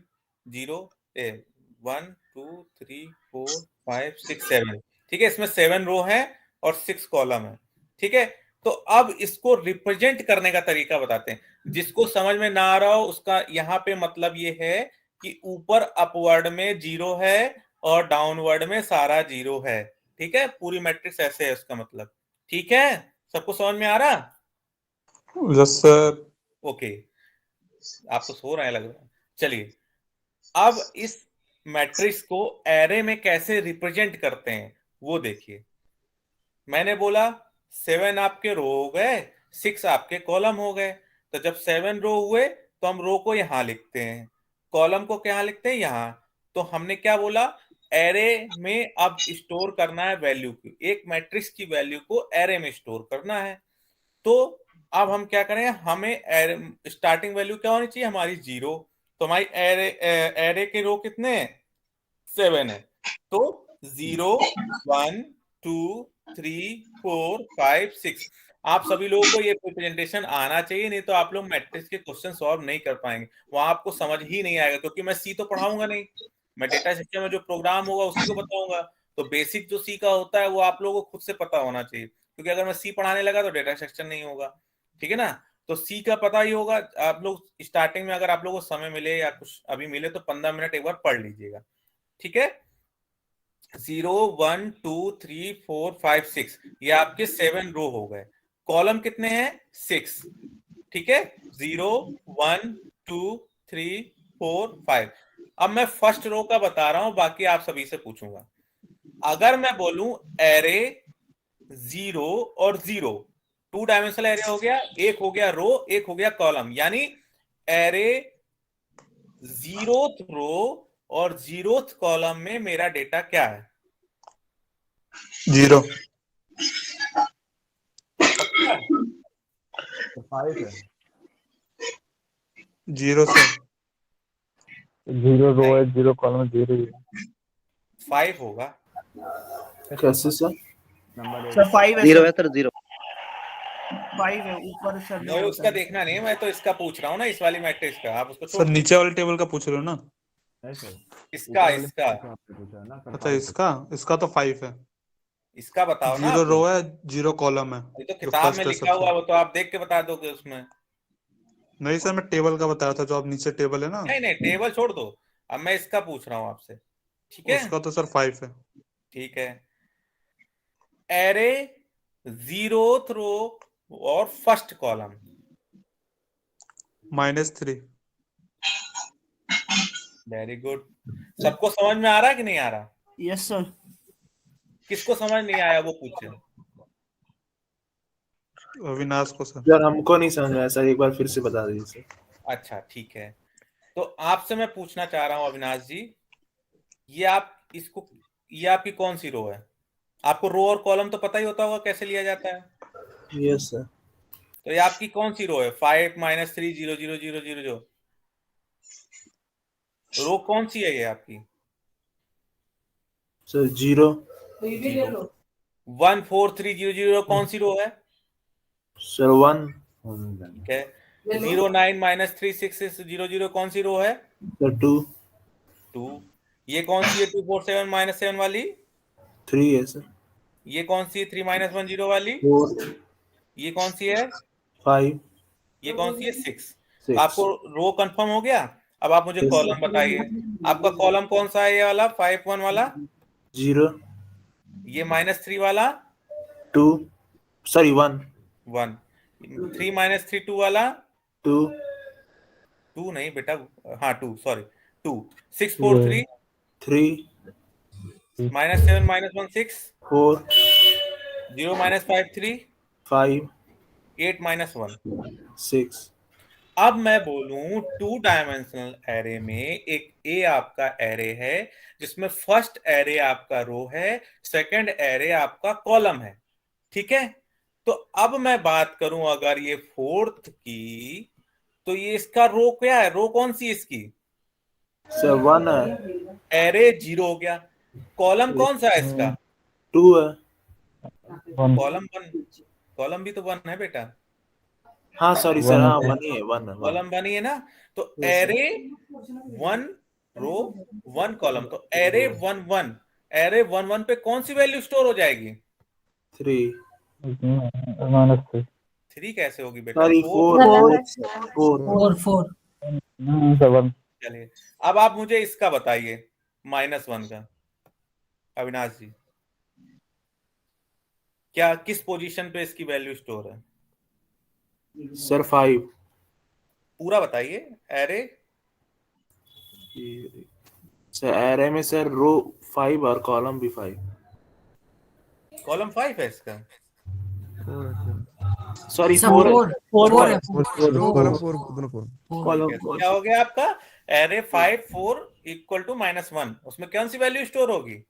0 1 2 3 4 5 6 7। ठीक है, इसमें 7 रो है और 6 कॉलम है। ठीक है, तो अब इसको रिप्रेजेंट करने का तरीका बताते हैं। जिसको समझ में ना आ रहा हो उसका यहाँ पे मतलब ये है कि ऊपर अपवर्ड में जीरो है और डाउनवर्ड में सारा जीरो है। ठीक है, पूरी मैट्रिक्स ऐसे है उसका मतलब। ठीक है, सबको समझ में आ रहा? Yes sir. ओके, आप तो सो रहे हैं लग रहा है। चलिए, अब इस मैट्रिक्स को एरे में कैसे रिप्रेजेंट करते हैं वो देखिए। मैंने बोला 7 आपके रो हो गए, 6 आपके कॉलम हो गए। तो जब 7 रो हुए तो हम रो को यहां लिखते हैं, कॉलम को क्या लिखते हैं? यहां। तो हमने क्या बोला? एरे में अब स्टोर करना है वैल्यू की, एक मैट्रिक्स की वैल्यू को एरे में स्टोर करना है। तो अब हम क्या करें? हमें स्टार्टिंग वैल्यू क्या होनी चाहिए? हमारी 0। तो हमारी एरे के रो कितने हैं? 7 है। तो 0 1 2 3 4 5 6। आप सभी लोगों को ये रिप्रेजेंटेशन आना चाहिए, नहीं तो आप लोग मैट्रिक्स के क्वेश्चन सॉल्व नहीं कर पाएंगे। वहां आपको समझ ही नहीं आएगा, क्योंकि मैं सी तो पढ़ाऊंगा नहीं। मैं डेटा सिस्टम में जो प्रोग्राम होगा उसी को बताऊंगा। तो बेसिक जो सी का होता है वो आप लोगों को खुद से पता होना चाहिए, क्योंकि अगर मैं सी पढ़ाने लगा तो डेटा सेक्शन नहीं होगा। ठीक है ना? तो सी का पता ही होगा। आप लोग स्टार्टिंग में अगर आप लोगों को समय मिले या कुछ अभी मिले तो 15 मिनट एक बार पढ़ लीजिएगा। ठीक है, 0 1 2 3 4 5 6 ये आपके 7 रो हो गए। कॉलम कितने हैं? 6। ठीक है, 0 1 2 3 4 5। अब मैं फर्स्ट रो का बता रहा हूं, बाकी आप सभी से पूछूंगा। अगर मैं बोलूं एरे 0 और 0, 2 डायमेंशनल एरे हो गया, एक हो गया रो, एक हो गया कॉलम। यानी एरे जीरोथ रो और जीरोथ कॉलम में मेरा डेटा क्या है? 0। पक्का? 5 है। 0 सर। 0 रो है, 0 कॉलम, 0 ही है। 5 होगा। कैसे सर? नंबर सर 5 है 0 सर, है सर, 0। 5 है ऊपर सर ने नहीं, बोला उसका था। देखना नहीं, मैं तो इसका पूछ रहा हूँ ना, इस वाली मैट्रिक्स का। आप उसको सर छोड़ नीचे वाले टेबल का पूछ रहे हो ना? है सर। इसका ऊपर वाले इसका में आपने पूछा है ना सर, अच्छा 5 है। इसका तो 5 है। इसका बताओ ना 0 आप। रो है, 0 कॉलम है। ये तो जो किताब में फर्स्ट है लिखा हुआ सबसे। है, वो तो आप देख के बता दोगे उसमें। नहीं सर, मैं टेबल का बताया था, जो आप नीचे टेबल है ना, नहीं नहीं, टेबल छोड़ दो, अब मैं इसका पूछ रहा हूँ आपसे। ठीक है, उसका तो सर 5 है। ठीक है। एरे जीरोथ रो और फर्स्ट कॉलम। -3। Very good. सबको समझ में आ रहा है कि नहीं आ रहा? Yes sir. किसको समझ नहीं आया वो पूछे। अविनाश को सर। यार हमको नहीं समझ में आया सर, एक बार फिर से बता दीजिए सर। अच्छा ठीक है, तो आपसे मैं पूछना चाह रहा हूं अविनाश जी, ये आपकी कौन सी रो है? आपको रो और कॉलम तो पता ही होता होगा कैसे लिया जाता है। Yes sir. तो ये आपकी कौन सी रो है? 5 -3 0 0 0 0 0। रो कौन सी है ये आपकी? सर 0 1 4 3 0 0 कौन सी रो है? सर 1 ठीक है। 0 9 -3 6 6 0 0 कौन सी रो है? सर 2 2। ये कौन सी है 2 4 7 -7 वाली? 3 है सर। ये कौन सी है 3 -1 0 वाली? 4 ये कौन सी है? 5 ये कौन सी है? 6। 6। आपको रो कंफर्म हो गया? अब आप मुझे यस कॉलम बताइए। आपका कॉलम कौन सा है? ये वाला 5 1 वाला? 0 ये -3 वाला? 2 सॉरी 1 1। 3 -3 2 वाला? 2 2 नहीं बेटा, हाँ 2, सॉरी 2। 6 4 3 3 -7 -1 6 4 0 -5 3 5 8 -1। 6। अब मैं बोलूं 2 डायमेंशनल एरे में एक ए आपका एरे है, जिसमें फर्स्ट एरे आपका रो है, सेकंड एरे आपका कॉलम है। ठीक है, तो अब मैं बात करूं अगर ये फोर्थ की, तो ये इसका रो क्या है? रो कौन सी है इसकी? सर 1 है। एरे 0 हो गया। कॉलम कौन सा है इसका? 2 है। कॉलम 1। कॉलम भी तो 1 है बेटा। हाँ सॉरी सर, हाँ 1 ही है, 1 है, 1। कॉलम 1 ही है ना, तो Yes, sir. एरे 1 रो 1 कॉलम, तो एरे 1 1, एरे 1 1 पे कौन सी वैल्यू स्टोर हो जाएगी? 3 -3। 3 कैसे होगी बेटा? सॉरी 4। 4 4। 7। चलिए, अब आप मुझे इसका बताइए, -1 का। अविनाश जी, क्या किस पोजीशन पे इसकी वैल्यू स्टोर है? सर 5। पूरा बताइए एरे। सर एरे में सर रो 5 और कॉलम भी 5। कॉलम 5 है इसका? सॉरी 4 है। 4 है। कॉलम क्या हो गया आपका? एरे 5 4 इक्वल टू -1, उसमें कौन सी वैल्यू स्टोर होगी?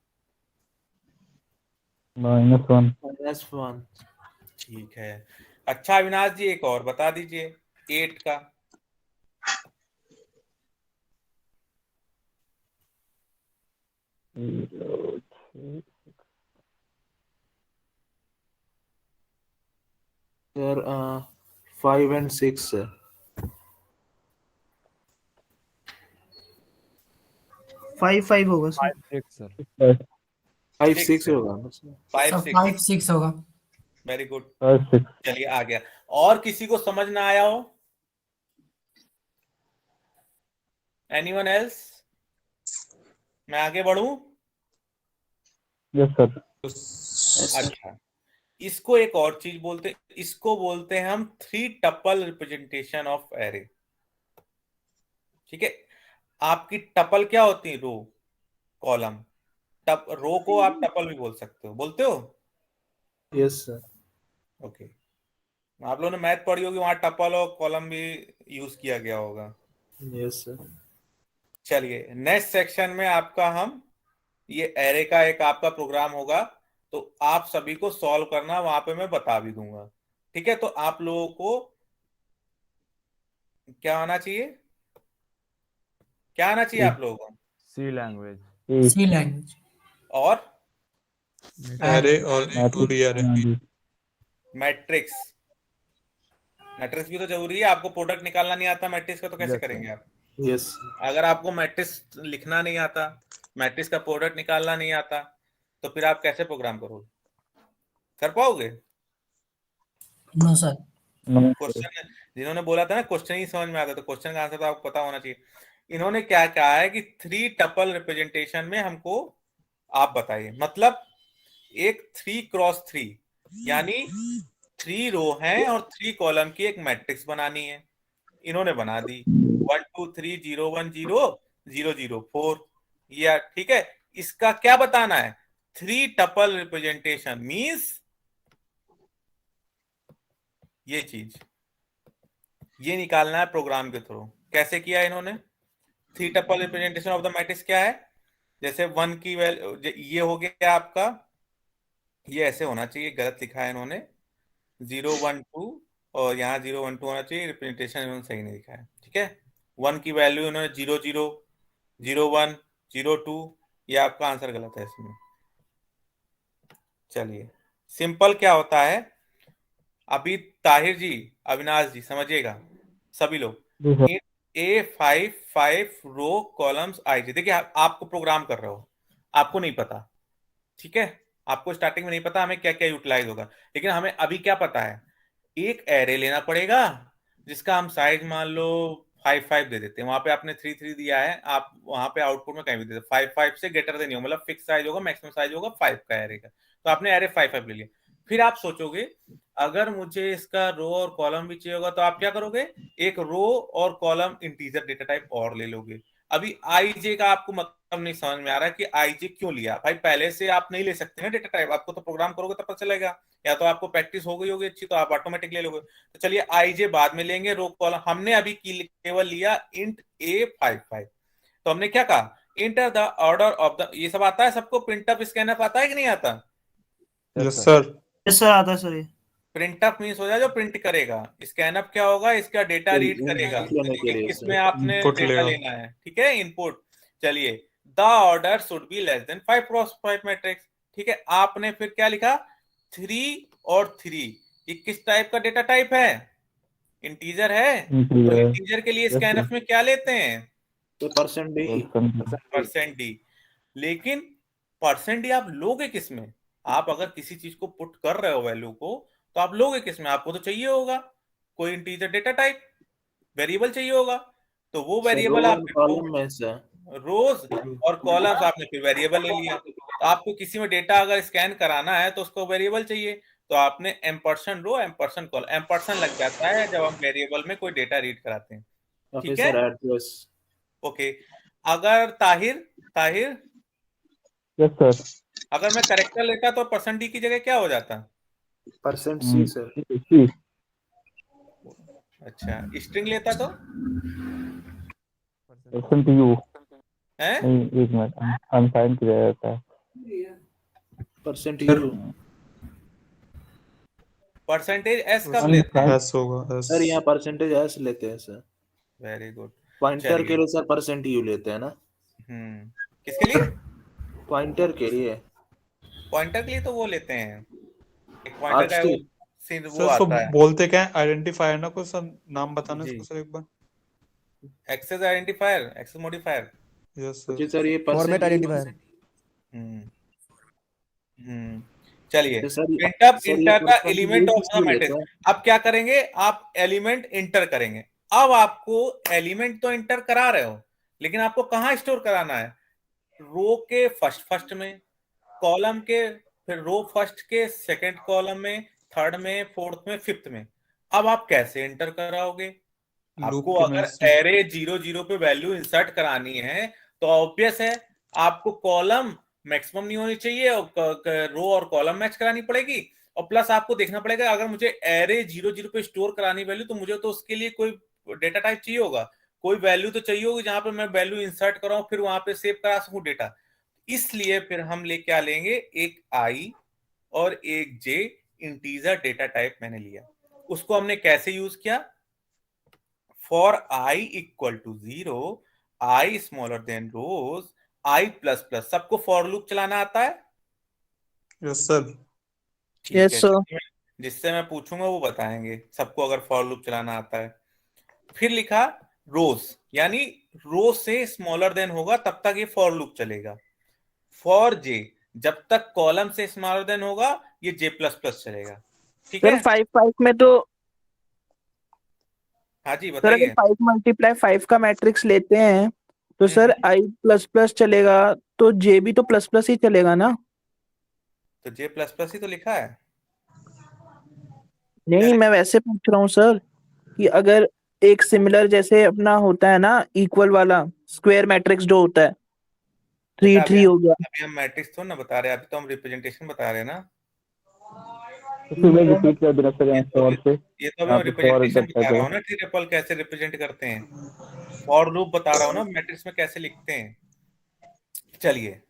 -1। ठीक है। अच्छा अविनाश जी, एक और बता दीजिए 8 का। Sir 5 and 6 sir. 5 5 होगा सर। 6 सर। 5 Six 6 है। होगा ना सर। 5 6 6 होगा। Very good. 5 6। चलिए आ गया। और किसी को समझ ना आया हो? Anyone else? मैं आगे बढ़ूं? Yes sir. अच्छा, इसको एक और चीज बोलते, इसको बोलते हैं हम 3 टपल रिप्रेजेंटेशन ऑफ एरे। ठीक है, आपकी टपल क्या होती है? रो, कॉलम। रो को आप टपल भी बोल सकते हो, बोलते हो? Yes sir. ओके, आप लोगों ने मैथ पढ़ी होगी, वहां टपल और कॉलम भी यूज किया गया होगा। Yes sir. चलिए नेक्स्ट सेक्शन में आपका हम ये एरे का एक आपका प्रोग्राम होगा, तो आप सभी को सॉल्व करना, वहां पे मैं बता भी दूंगा। ठीक है, तो आप लोगों को क्या आना चाहिए, क्या आना चाहिए आप लोगों को? सी लैंग्वेज। सी लैंग्वेज और एरे और पूरी एरे। मैट्रिक्स, मैट्रिक्स भी तो जरूरी है। आपको प्रोडक्ट निकालना नहीं आता मैट्रिक्स का तो कैसे करेंगे आप? यस। अगर आपको मैट्रिक्स लिखना नहीं आता, मैट्रिक्स का प्रोडक्ट निकालना नहीं आता, तो फिर आप कैसे प्रोग्राम करोगे? कर पाओगे? No sir. क्वेश्चन जिन्होंने बोला था ना क्वेश्चन ही समझ में आता, तो क्वेश्चन का आंसर तो आपको पता होना चाहिए। इन्होंने क्या कहा है कि 3 टपल रिप्रेजेंटेशन में हमको आप बताइए, मतलब एक 3x3 यानी 3 रो हैं और 3 कॉलम की एक मैट्रिक्स बनानी है। इन्होंने बना दी 1 2 3 0 1 0 0 0 4। या ठीक है, इसका क्या बताना है? 3 टपल रिप्रेजेंटेशन मींस ये चीज, ये निकालना है प्रोग्राम के थ्रू। कैसे किया इन्होंने? 3 tuple representation of the matrix क्या है? जैसे 1 की वैल्यू ये हो गया आपका, ये ऐसे होना चाहिए, गलत लिखा है इन्होंने, 0 1 2 और यहाँ 0 1 2 होना चाहिए, रिप्रेजेंटेशन इन्होंने सही नहीं लिखा है। ठीक है, 1 की वैल्यू इन्होंने 0 0 0 1 0 2, ये आपका आंसर गलत है इसमें। चलिए सिंपल क्या होता है, अभी ताहिर जी, अविनाश जी समझिएगा सभी लोग, A5 रो कॉलम्स IG। देखिए आपको प्रोग्राम कर रहे हो, आपको नहीं पता, ठीक है, आपको स्टार्टिंग में नहीं पता हमें क्या क्या यूटिलाइज होगा, लेकिन हमें अभी क्या पता है, एक एरे लेना पड़ेगा जिसका हम साइज मान लो 5 5 दे देते हैं। वहां पे आपने 3 3 दिया है, आप वहां पे आउटपुट में कहीं भी दे देते 5 5 से ग्रेटर देन हो, मतलब फिक्स साइज होगा, मैक्सिमम साइज होगा 5 का एरे का। तो आपने एरे 5 5 ले लिया। फिर आप सोचोगे अगर मुझे इसका रो और कॉलम भी चाहिए होगा, तो आप क्या करोगे, एक रो और कॉलम इंटीजर डेटा टाइप और ले लोगे। अभी IJ का आपको मतलब नहीं समझ में आ रहा कि IJ क्यों लिया भाई? पहले से आप नहीं ले सकते हैं डेटा टाइप, आपको तो प्रोग्राम करोगे तब पता चलेगा, या तो आपको प्रैक्टिस हो गई होगी अच्छी तो आप ऑटोमेटिक ले लोगे। तो चलिए IJ बाद में लेंगे, रो कॉलम हमने अभी केवल लिया int A5 तो हमने क्या कहा, enter the order of the, ये सब आता है सबको, प्रिंटअप स्कैनअप आता है कि नहीं आता? Yes sir. यस सर आता है सर। ये प्रिंटअप मींस हो जाए जो प्रिंट करेगा, स्कैनअप क्या होगा, इसका डेटा रीड करेगा, किसमें आपने इनपुट डेटा लेगा। लेना है, ठीक है, इनपुट। चलिए the order should be less than 5x5 matrix, ठीक है। आपने फिर क्या लिखा, 3 और 3, ये किस टाइप का डेटा टाइप है, इंटीजर है, तो इंटीजर के लिए स्कैनअप में क्या लेते हैं, %d। लेकिन %d आप लोगे किसमें, आप अगर किसी चीज को पुट कर रहे हो वैल्यू को, तो आप लोगे किसमें, आपको तो चाहिए होगा कोई इंटीजर डेटा टाइप, वेरिएबल चाहिए होगा, तो वो वेरिएबल आप रोज और कॉलम्स आपने फिर वेरिएबल ले लिया। तो आपको किसी में डेटा अगर स्कैन कराना है तो उसको वेरिएबल चाहिए, तो आपने एम्परसेंड रो एम्परसेंड कॉल, एम्परसेंड लग जाता है जब हम वेरिएबल में कोई डेटा रीड कराते हैं, ठीक है। ओके, अगर ताहिर यस सर। अगर मैं करेक्टर लेता तो %d की जगह क्या हो जाता? %c sir. अच्छा, स्ट्रिंग लेता तो %u है, नहीं, एक मिनट, अनसाइन किया जाता है। %u %s कब लेते हैं? एस होगा सर, यहाँ %s लेते हैं सर, वेरी गुड। पॉइंटर के लिए सर %u लेते हैं ना। किसके लिए? पॉइंटर के लिए, पॉइंटर के लिए तो वो लेते हैं, एक पॉइंटर का वो सीन वो सर उसको आता है, बोलते क्या है, आइडेंटिफायर ना, कोई सर नाम बताना जी। इसको सर एक बार। Access identifier, access modifier, yes जी सर। सर, ये फॉर्मेट %u आइडेंटिफायर। चलिए तो सर प्रिंटअप सर ये इंटर का % एलिमेंट u ऑफ किस द लिए लेते मैट्रिक्स। हैं? अब क्या करेंगे, आप एलिमेंट इंटर करेंगे। अब आपको एलिमेंट तो इंटर करा रहे हो, लेकिन आपको कहाँ स्टोर कराना है, रो के फर्स्ट में, कॉलम के, फिर रो फर्स्ट के सेकंड कॉलम में, थर्ड में, फोर्थ में, फिफ्थ में। अब आप कैसे इंटर कराओगे, आपको अगर एरे 0 0 पे वैल्यू इंसर्ट करानी है तो ऑब्वियस है आपको कॉलम मैक्सिमम नहीं होनी चाहिए और रो और कॉलम मैच करानी पड़ेगी, और प्लस आपको देखना पड़ेगा अगर मुझे एरे 0 0 पे स्टोर करानी वैल्यू तो मुझे तो उसके लिए कोई डेटा टाइप चाहिए होगा, कोई वैल्यू तो चाहिए होगी जहां पे मैं वैल्यू इंसर्ट कराऊं फिर वहां पे सेव करा सकूं डेटा। इसलिए फिर हम ले क्या लेंगे, एक आई और एक जे इंटीजर डेटा टाइप मैंने लिया। उसको हमने कैसे यूज किया, for i equal to 0, i smaller than rows, i plus plus. सबको फॉर लूप चलाना आता है? Yes sir. ठीक यस है, सर। जिससे मैं पूछूंगा वो बताएंगे सबको अगर फॉर लूप चलाना आता है। फिर लिखा रोज, यानी रो से स्मॉलर देन होगा तब तक ये फॉर लूप चलेगा। फॉर जे, जब तक कॉलम से स्मॉलर देन होगा ये जे प्लस प्लस चलेगा। ठीक सर है, 5 में तो हाँ जी सर अगर बताइए। 5 मल्टीप्लाई 5 का मैट्रिक्स लेते हैं तो सर हम्म, आई प्लस प्लस चलेगा, तो जे भी तो प्लस प्लस ही चलेगा ना? तो जे प्लस प्लस ही तो लिखा है। नहीं, मैं वैसे पूछ रहा हूँ सर कि अगर एक सिमिलर जैसे अपना होता है ना इक्वल वाला स्क्वायर मैट्रिक्स जो होता है, 3 बेटा 3 हो गया। अभी हम मैट्रिक्स तो ना बता रहे हैं, अभी तो हम रिप्रेजेंटेशन बता रहे हैं ना। फिर मैं रिपीट कर देना सर ये यहाँ तो फॉर से, ये तो अभी यहाँ मैं पे फॉर रिप्रेजेंटेशन जब बता तक रहा है। हूँ ना, ट्रिपल कैसे रिप्रेजेंट करते हैं, फॉर लूप बता रहा हूँ ना, मैट्रिक्स में कैसे लिखते हैं। चलिए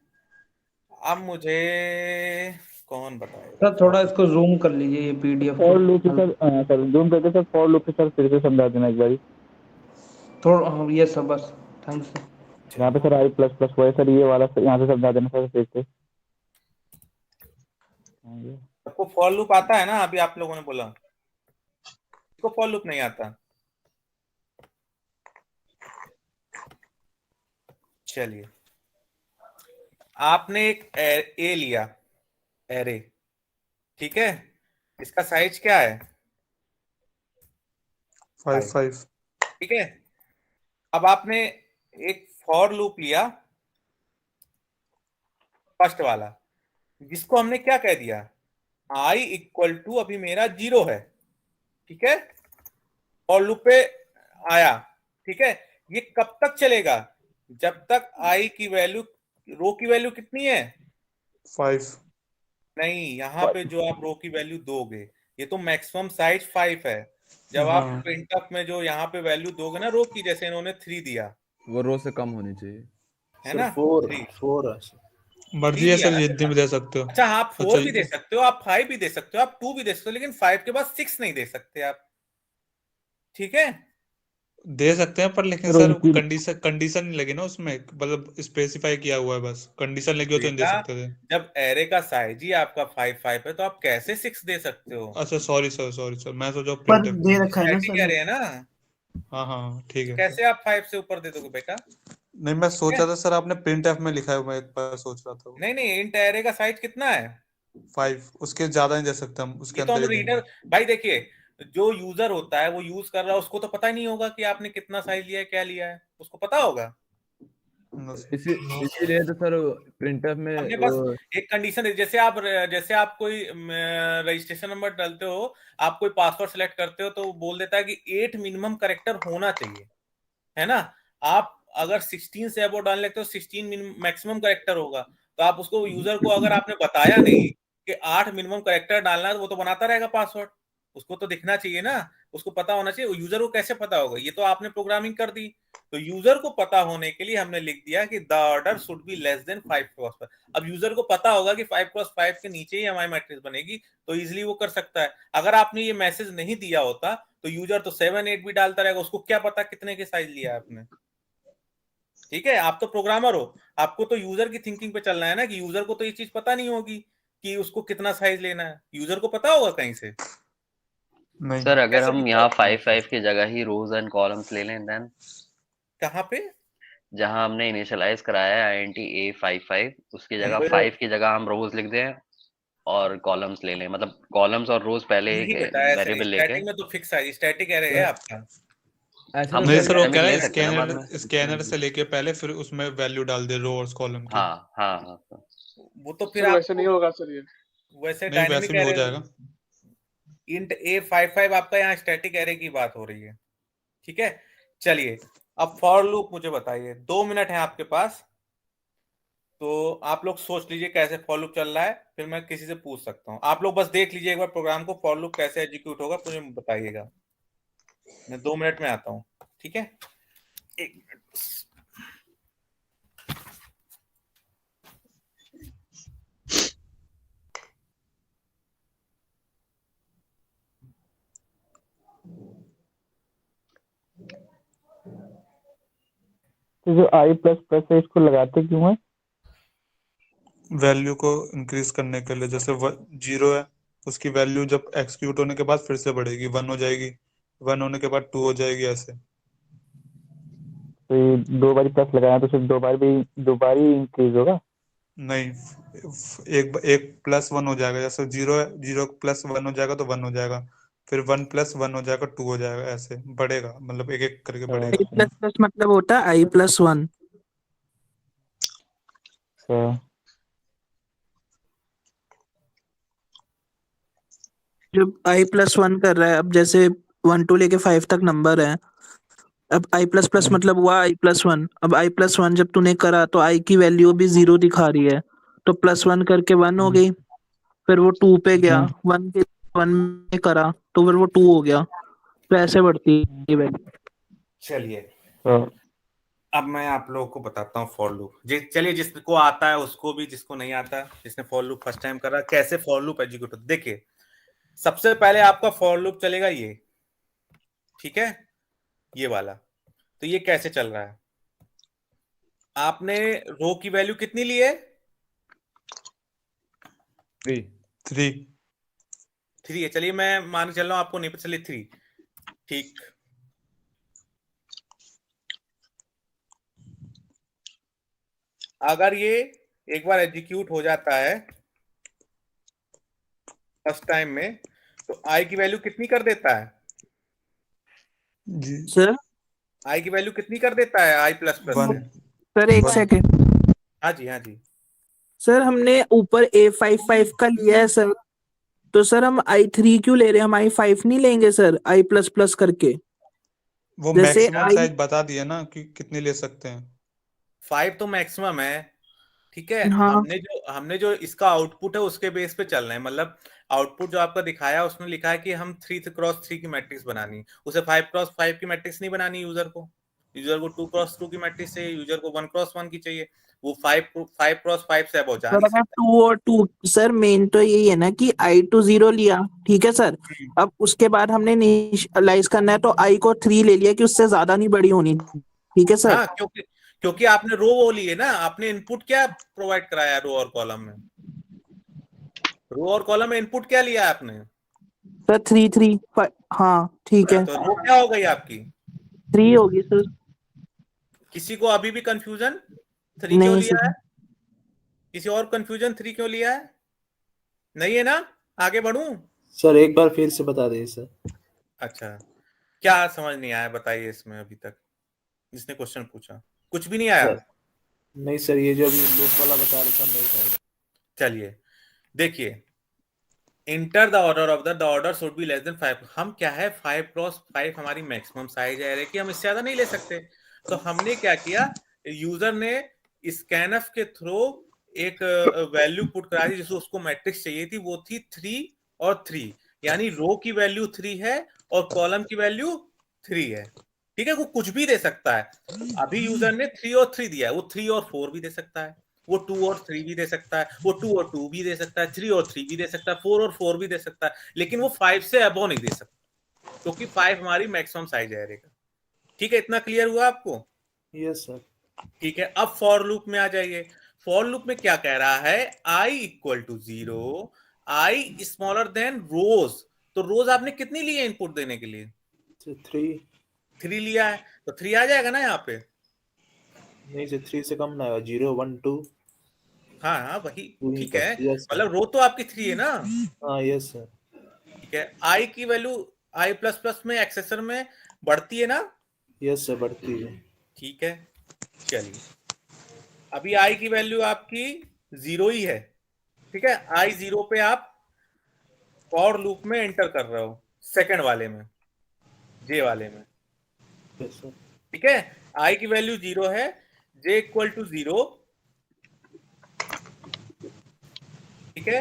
अब मुझे कौन बताएगा। सर थोड़ा इसको जूम कर लीजिए ये पीडीएफ को। For loop sir, sir zoom करके सर फॉर लूप सर फिर से समझा देना एक बारी। थोड़ा हाँ, ये सब बस। Thanks sir. यहाँ पे सर आई प्लस प्लस वो है सर, ये वाला यहाँ से समझा देना सर फिर से। सबको फॉर लूप आता है ना? अभी आप लोगों ने बोला को फॉर लूप नहीं आता। चलिए, आपने एक ए लिया, एरे, ठीक है, इसका साइज क्या है? 5 ठीक है। अब आपने एक फॉर लूप लिया फर्स्ट वाला, जिसको हमने क्या कह दिया, आई इक्वल टू अभी मेरा 0 है, ठीक है, फॉर लूप पे आया, ठीक है। ये कब तक चलेगा, जब तक आई की वैल्यू, रो की वैल्यू कितनी है 5। नहीं, यहाँ पे जो आप रो की वैल्यू दोगे ये तो मैक्सिमम साइज 5 है। जब आप हाँ प्रिंटफ में जो यहाँ पे वैल्यू दोगे ना रो की, जैसे इन्होंने 3 दिया वो रो से कम होनी चाहिए। है सर ना, 4 3 4 मर्जी है दिया सर, ना जितनी बेटा। भी दे सकते हो। अच्छा, आप 4 अच्छा भी दे सकते हो, आप 5 भी दे सकते हो, आप 2 भी दे सकते हो, लेकिन 5 के बाद 6 नहीं दे सकते आप, ठीक है। दे सकते हैं पर लेकिन सर सर उनकी कंडीशन नहीं लगी ना उसमें, मतलब स्पेसिफाई किया हुआ है, बस कंडीशन लगी हो तो नहीं दे बेटा सकते थे। जब एरे का साइज ही आपका 5 है तो आप कैसे 6 दे सकते हो? अच्छा सॉरी सर, मैं सोचा पर प्रिंट। दे रखा है ना स्टैटिक सर। एरे है ना, हाँ हाँ ठीक तो है। कैसे आप 5 से ऊपर दे दोगे बेटा? नहीं मैं ठीक सोचा है? था सर आपने प्रिंट एफ में लिखा है, मैं एक बार सोच रहा था वो। नहीं नहीं, इंट एरे का साइज कितना है? 5, उसके ज्यादा नहीं दे सकते हम, उसके ये तो अंदर हम ही देंगे। रीडर, भाई देखिए, जो यूजर होता है वो यूज कर रहा है, उसको तो पता ही नहीं होगा कि आपने कितना साइज लिया है, क्या लिया है, उसको पता होगा। इसीलिए तो सर प्रिंटर में हमने बस वो एक कंडीशन है, जैसे आप कोई रजिस्ट्रेशन नंबर डालते हो, आप कोई पासवर्ड सेलेक्ट करते हो तो वो बोल देता है कि 8 मिनिमम करेक्टर होना चाहिए, है ना। आप अगर 16 से अबव डालने लगते हो, 16 मैक्सिमम करेक्टर होगा, तो आप उसको यूजर को अगर आपने बताया नहीं कि 8 मिनिमम करेक्टर डालना है, तो वो तो बनाता रहेगा पासवर्ड, उसको तो दिखना चाहिए ना, उसको पता होना चाहिए। यूजर को कैसे पता होगा, ये तो आपने प्रोग्रामिंग कर दी। तो यूजर को पता होने के लिए हमने लिख दिया कि the order should be less than 5 cross 5। अब यूजर को पता होगा कि 5 क्रॉस 5 के नीचे ही हमारी मैट्रिक्स बनेगी, तो इजिली वो कर सकता है। अगर आपने ये मैसेज नहीं दिया होता तो यूजर तो 7 8 भी डालता रहेगा, उसको क्या पता कितने के साइज लिया आपने। ठीक है, आप तो प्रोग्रामर हो, आपको तो यूजर की थिंकिंग पे चलना है ना, कि यूजर को तो ये चीज पता नहीं होगी कि उसको कितना साइज लेना है, यूजर को पता होगा कहीं से? नहीं सर अगर कैसे हम पता यहाँ होगा? 5 की जगह ही रोज एंड कॉलम्स ले लें, देन कहाँ पे? जहां हमने इनिशियलाइज कराया है INT A55 उसकी जगह 5 की जगह हम रोज लिख दें और कॉलम्स ले लें, मतलब कॉलम्स और रोज पहले एक नहीं बेटा, ऐसे नहीं, वेरिएबल लेके स्टैटिक में तो फिक्स है, स्टैटिक एरे है आपका। ऐसे हम तो नहीं सर सर, वो कह डायनेमिक रहा ले है सकते हैं ना बाद स्कैनर में। स्कैनर से लेके पहले फिर उसमें वैल्यू डाल दे रो और कॉलम की। हाँ हाँ हाँ सर। वो तो फिर सर वैसे आपको नहीं होगा सर ये। वैसे नहीं वैसे डायनेमिक भी हो एरे, जाएगा। इंट A55 आपका यहाँ स्टैटिक एरे की बात हो रही है, ठीक है। चलिए, अब फॉर लूप मुझे बताइए, 2 मिनट है आपके पास, तो आप लोग सोच लीजिए कैसे फॉर लूप चल रहा है, फिर मैं किसी से पूछ सकता हूँ। आप लोग बस देख लीजिए एक बार प्रोग्राम को, फॉर लूप कैसे एग्जीक्यूट होगा मुझे बताइएगा, मैं 2 मिनट में आता हूँ, ठीक है। एक मिनट। तो जो आई प्लस प्लस है इसको लगाते क्यों है? वैल्यू को इंक्रीज करने के लिए, जैसे 0 है, उसकी वैल्यू जब एक्सक्यूट होने के बाद फिर से बढ़ेगी, 1 हो जाएगी, 1 होने के बाद 2 हो जाएगी, ऐसे। तो ये 2 बार प्लस लगाया तो सिर्फ 2 बार ही इंक्रीज होगा? नहीं, एक प्लस 1 हो जाएगा, जैसे 0 है, 0 प्लस 1 हो जाएगा तो 1 हो जाएगा, फिर 1 प्लस 1 हो जाएगा 2 हो जाएगा, ऐसे बढ़ेगा, मतलब एक एक करके आई बढ़ेगा। प्लस प्लस मतलब होता है I+1। जब I+1 कर रहा है, अब जैसे 1 to लेके 5 तक नंबर है, अब I++ मतलब हुआ I+1। अब I+1 जब तूने करा तो I की वैल्यू भी 0 दिखा रही है, तो +1 करके 1 हो गई, फिर वो 2 पे गया, 1 के 1 में करा तो फिर वो 2 हो गया, तो ऐसे बढ़ती है वैल्यू। चलिए अब मैं आप लोगों को बताता हूँ फॉर लूप। चलिए जिसको आता है उसको भी, जिसको नहीं आता, जिसने फॉर लूप फर्स्ट टाइम करा, कैसे फॉर लूप एग्जीक्यूट होता है। देखिए सबसे पहले आपका फॉर लूप चलेगा ये, ठीक है, ये वाला। तो ये कैसे चल रहा है, आपने रो की वैल्यू कितनी ली है? 3 है। चलिए मैं मान के चल रहा हूं आपको नहीं पता, चलिए 3, ठीक। अगर ये एक बार एग्जीक्यूट हो जाता है फर्स्ट टाइम में, तो आई की वैल्यू कितनी कर देता है? जी सर आई की वैल्यू कितनी कर देता है I++ से? सर एक सेकंड। हाँ जी, हाँ जी। सर हमने ऊपर A55 का लिया है सर, तो सर हम I3 क्यों ले रहे हैं? हम I5 नहीं लेंगे सर I++ करके? वो जैसे मैक्सिमम I साइज बता दिया ना कि कितनी ले सकते हैं। 5 तो मैक्सिमम है, ठीक है। हाँ हमने जो इसका आउटपुट है उसके बेस पे चल रहे हैं, मतलब आउटपुट जो आपका दिखाया उसमें लिखा है कि हम 3x3 की मैट्रिक्स बनानी, उसे 5x5 की मैट्रिक्स नहीं बनानी। यूजर को 2x2 की मैट्रिक्स चाहिए, यूजर को 1x1 की चाहिए। वो 5x5 से अब जा सर नहीं अगर सकता। 2 और 2, सर मेन तो यही है ना कि I2 0 लिया, ठीक है सर। अब उसके बाद हमने इनिशियलाइज करना है तो I को 3 ले लिया कि उससे ज्यादा नहीं बड़ी होनी, ठीक है सर। हाँ, क्योंकि आपने रो वो लिए ना, आपने इनपुट क्या प्रोवाइड कराया रो और कॉलम में? रो और कॉलम में इनपुट क्या लिया आपने? सर 3 3 हाँ ठीक है, तो रो क्या हो गई आपकी? 3 होगी सर। किसी को अभी भी कंफ्यूजन 3 क्यों नहीं लिया सर, है? किसी और कंफ्यूजन 3 क्यों लिया है? नहीं है ना? आगे बढ़ूं? सर एक बार फिर से बता दीजिए सर। अच्छा, क्या समझ नहीं आया बताइए इसमें अभी तक, जिसने क्वेश्चन पूछा कुछ भी नहीं आया? सर नहीं सर, ये जो अभी लूप वाला बता रहे थे नहीं समझ। चलिए देखिए, enter the order of the order should be less than 5। हम क्या है 5x5 हमारी मैक्सिमम साइज है कि हम इससे ज्यादा नहीं ले सकते। तो हमने क्या किया, यूजर ने स्कैनफ के थ्रू एक वैल्यू पुट करा दी, जिसको उसको मैट्रिक्स चाहिए थी, वो थी 3 और 3, यानी रो की वैल्यू 3 है और कॉलम की वैल्यू 3 है, ठीक है। वो कुछ भी दे सकता है। अभी यूजर ने 3 और 3 दिया है, वो 3 और 4 भी दे सकता है, वो 2 और 3 भी दे सकता है, वो 2 और 2 भी दे सकता है, 3 और 3 भी दे सकता है, 4 और 4 भी दे सकता है, लेकिन वो 5 से अबव नहीं दे सकता, क्योंकि 5 हमारी मैक्सिमम साइज है एरे का। ठीक है, इतना क्लियर हुआ आपको? Yes sir. ठीक है, अब फॉर लूप में आ जाइए। फॉर लूप में क्या कह रहा है, I equal to 0, I smaller than rows. तो रोज आपने कितनी ली है इनपुट देने के लिए? 3 लिया है, तो 3 आ जाएगा ना यहाँ पे? नहीं सर, 3 से कम ना आएगा, 0 1 2। हाँ हाँ वही, ठीक पर है, यस सर। मतलब रो तो आपकी 3 है ना? हाँ यस सर। ठीक है, I की वैल्यू I++ में एक्सेसर में बढ़ती है ना? यस सर, बढ़ती है। ठीक है, चलिए अभी I की वैल्यू आपकी 0 ही है, ठीक है। I 0 पे आप फॉर लूप में एंटर कर रहे हो, सेकंड वाले में, J वाले में, यस सर। ठीक है। I की वैल्यू 0 है, J इक्वल टू 0, ठीक है।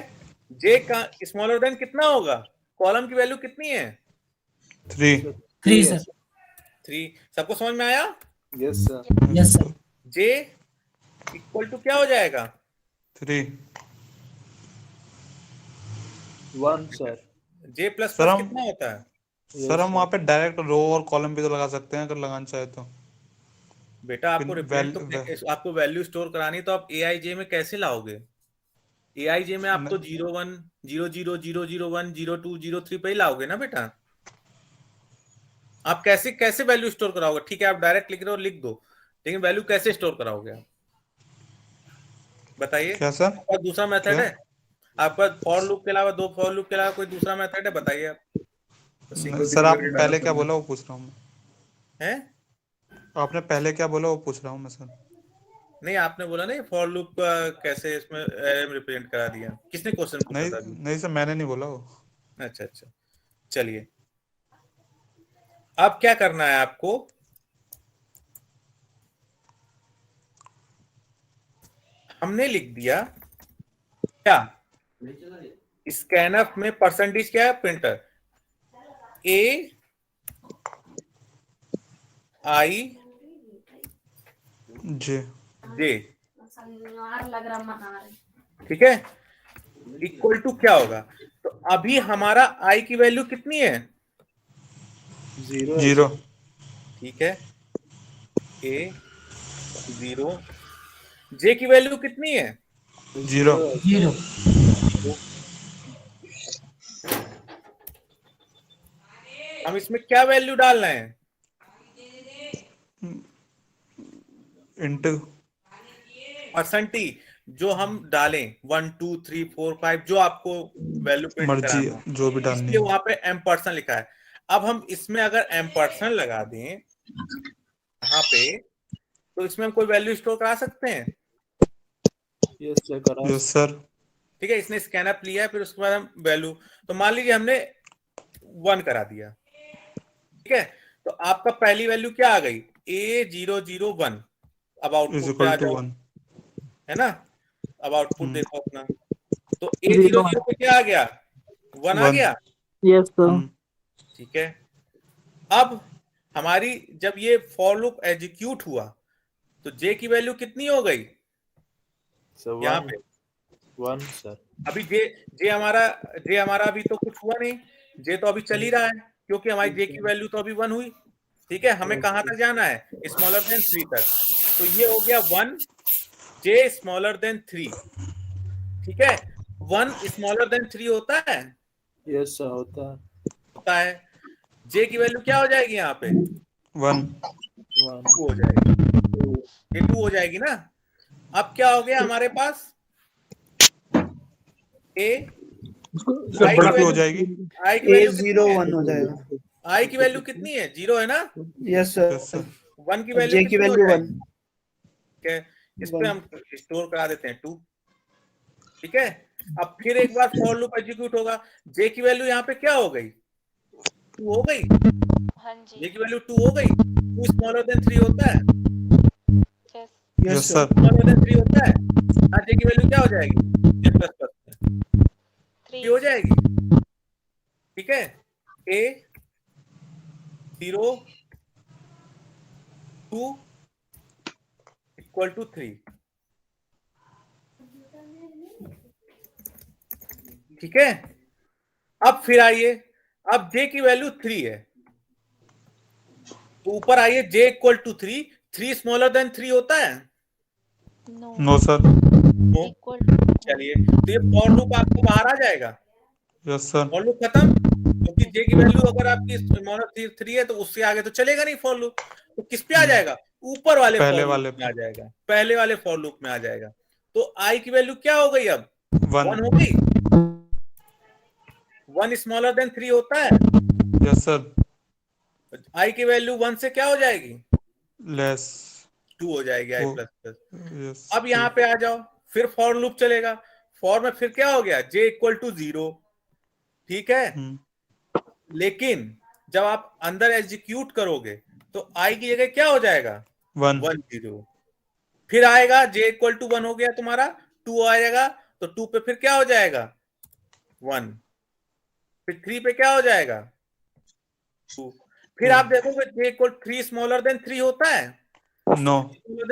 J का स्मॉलर देन कितना होगा? कॉलम की वैल्यू कितनी है? 3 3 सर। 3। सबको समझ में आया? Yes sir. J equal to क्या हो जाएगा? 3 1 sir. J plus sir plus हम कितना होता है? सर हम वहाँ पे डायरेक्ट रो और कॉलम भी तो लगा सकते हैं अगर लगाना चाहे तो। बेटा आपको रिप्रेजेंट तो वैल्यू आपको वैल्यू स्टोर करानी, तो आप AIJ में कैसे लाओगे? AIJ में आप तो 01 00 001 02 03 पे ही लाओगे ना बेटा। आप कैसे कैसे वैल्यू स्टोर कराओगे? ठीक है आप डायरेक्ट लिख रहे हो, लिख दो, लेकिन वैल्यू कैसे स्टोर कराओगे आप? बताइए। क्या सर? आपका दूसरा मेथड क्या? है? आपका फॉर लूप के अलावा, 2 फॉर लूप के अलावा कोई दूसरा मेथड है? बताइए आप। सर आपने पहले क्या बोला वो पूछ रहा हूँ मैं। हैं? आपने पहले क्या बोला वो पूछ रहा हूँ मैं सर। नहीं आपने बोला नहीं फॉर लूप कैसे इसमें एरे में रिप्रेजेंट करा दिया, किसने क्वेश्चन पूछा नहीं था अभी? नहीं सर मैंने नहीं बोला वो। अच्छा अच्छा, चलिए अब क्या करना है आपको? हमने लिख दिया क्या? स्कैनफ में परसेंटेज क्या है? प्रिंटर AI जी जे, ठीक है, इक्वल टू क्या होगा? तो अभी हमारा I की वैल्यू कितनी है? 0। ठीक है, A 0, J की वैल्यू कितनी है? 0। हम इसमें क्या वैल्यू डालना है? इंटू परसेंटेज जो हम डालें 1 2 3 4 5 जो आपको वैल्यू प्रिंट मर्जी कराना हो, जो भी डालनी इसलिए है। वहां पे एम्पर्सन लिखा है। अब हम इसमें अगर एम्पर्सन लगा दें यहाँ पे, तो इसमें हम कोई वैल्यू स्टोर करा सकते हैं? Yes sir. ठीक है, इसने स्कैनअप लिया है, फिर उसके बाद हम वैल्यू, तो मान लीजिए हमने 1 करा दिया, ठीक है, तो आपका पहली वैल्यू क्या आ गई? A001। अब इज आउटपुट पे इक्वल आ टू जाओ, 1। है ना? अब आउटपुट देखो अपना, तो A00 पे क्या आ गया? 1 आ 1। गया, यस सर। ठीक है। अब हमारी जब ये फॉर लूप एग्जीक्यूट हुआ तो J की वैल्यू कितनी हो गई? यहाँ पे 1 सर। अभी J हमारा अभी तो कुछ हुआ नहीं, J तो अभी चल ही रहा है, क्योंकि हमारी J की वैल्यू तो अभी 1 हुई। ठीक है, हमें कहां तक जाना है? स्मॉलर देन 3 तक। तो ये हो गया 1 J स्मॉलर देन 3। ठीक है, 1 स्मॉलर देन 3 होता है? यस सर होता है। J की वैल्यू क्या हो जाएगी यहाँ पे? 1 2 हो जाएगी, ये 2 हो जाएगी ना। अब क्या हो गया हमारे पास? A सर बड़ी हो जाएगी। I की वैल्यू कितनी है? A01 हो जाएगा। I की वैल्यू कितनी है? 0 है ना। Yes sir. 1 की वैल्यू J की कितनी हो वैल्यू जाएगी? 1। ठीक है, इस पे हम स्टोर करा देते हैं 2। ठीक है, अब फिर एक बार फॉर लूप एग्जीक्यूट होगा, J की वैल्यू यहाँ पे क्या हो गई? 2 हो गई। J की वैल्यू 2 हो गई। 2 स्मॉलर देन 3 होता है? Yes sir. स्मॉलर देन 3 होता है। हाँ, J की वैल्यू क्या हो जाएगी? J प्लस प्लस 3 हो जाएगी। ठीक है, A 0 2 इक्वल टू 3। ठीक है, अब फिर आइए, अब J की वैल्यू 3 है, तो ऊपर आइए, J equal to 3। 3 smaller than 3 होता है? No sir. नो। चलिए, तो ये फॉर लूप आपको बाहर आ जाएगा। Yes sir. फॉर लूप खत्म, क्योंकि J की वैल्यू अगर आपकी स्मॉलर 3 है तो उससे आगे तो चलेगा नहीं फॉर लूप। तो किस पे आ जाएगा? ऊपर वाले पहले फॉर वाले लूप में आ जाएगा, पहले वाले फॉर लूप में आ जाएगा। तो I की वैल्यू क्या हो गई? अब 1 हो गई। 1 स्मॉलर देन 3 होता है? Yes sir. I की वैल्यू 1 से क्या हो जाएगी? लेस 2 हो जाएगी I प्लस प्लस। यस। अब यहाँ पे आ जाओ, फिर फॉर लूप चलेगा। फॉर में फिर क्या हो गया? J equal to 0। ठीक है, लेकिन जब आप अंदर एग्जीक्यूट करोगे तो I की जगह क्या हो जाएगा? 1 0। फिर आएगा J इक्वल टू 1 हो गया तुम्हारा, 2 आएगा, तो 2 पे फिर क्या हो जाएगा? 1। फिर 3 पे क्या हो जाएगा? 2। फिर आप देखोगे J इक्वल 3 स्मॉलर देन 3 होता है? नो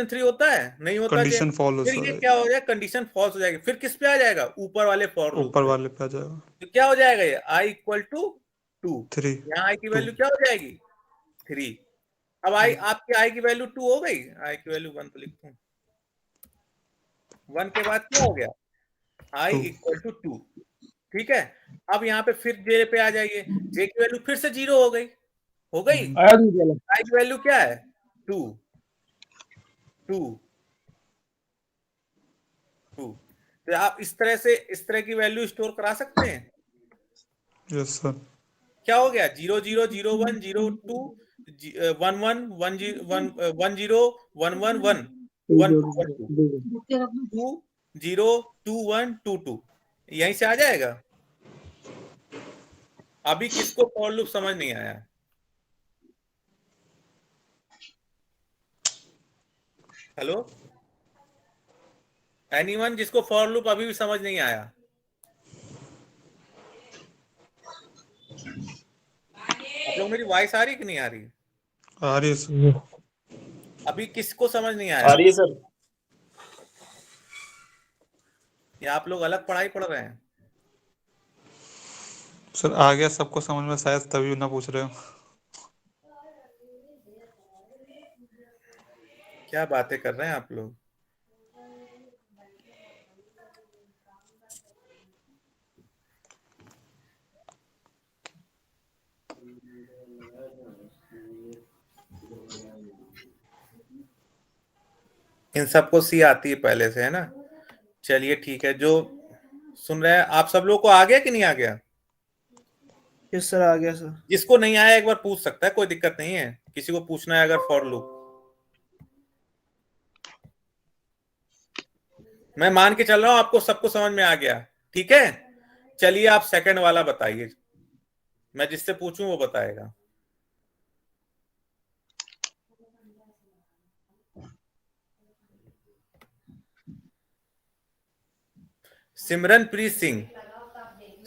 3 होता है? नहीं होता। कंडीशन फॉल्स फिर हो ये जाएगी, क्या हो जाएगा? कंडीशन फॉल्स हो जाएगी। फिर किस पे आ जाएगा? ऊपर वाले फॉर लूप ऊपर पे। वाले पे आ जाएगा। तो क्या हो जाएगा ये? i equal to 2। 3 यहाँ i की 2 वैल्यू क्या हो जाएगी? 3। अब i आपकी i की वैल्यू 2 हो गई। i की वैल्यू 1 तो लिखता हूँ। 1 के बाद क्या हो गया? i 2 equal to 2। ठीक है। अब यहाँ पे फिर j पे आ जाइए। j की वैल्यू फिर से 0 हो गई। हो गई। i की वैल्यू क्या है? 2 2 2। तो आप इस तरह की वैल्यू स्टोर करा सकते हैं। Yes sir. क्या हो गया? 0 0 0 1 0 2 1 1 1 0 1 1 1 1 2 0 2 1 2 2। यहीं से आ जाएगा। अभी किसको फॉर लूप समझ नहीं आया? हेलो, एनीवन जिसको फॉर लूप अभी भी समझ नहीं आया? आप लोग मेरी वॉइस आ रही कि नहीं आ रही? आ रही है सर। अभी किसको समझ नहीं आया? आ रही है सर। या आप लोग अलग पढ़ाई पढ़ रहे हैं? सर आ गया सबको समझ में, शायद तभी ना पूछ रहे हो। क्या बातें कर रहे हैं आप लोग? इन सबको सी आती है पहले से, है ना? चलिए ठीक है। जो सुन रहे हैं आप सब लोगों को आ गया कि नहीं आ गया? यस सर, आ गया सर। जिसको नहीं आया एक बार पूछ सकता है, कोई दिक्कत नहीं है। किसी को पूछना है अगर फॉर लूप, मैं मान के चल रहा हूं आपको सबको समझ में आ गया। ठीक है, चलिए आप सेकंड वाला बताइए। मैं जिससे पूछूं वो बताएगा। Simranpreet Singh.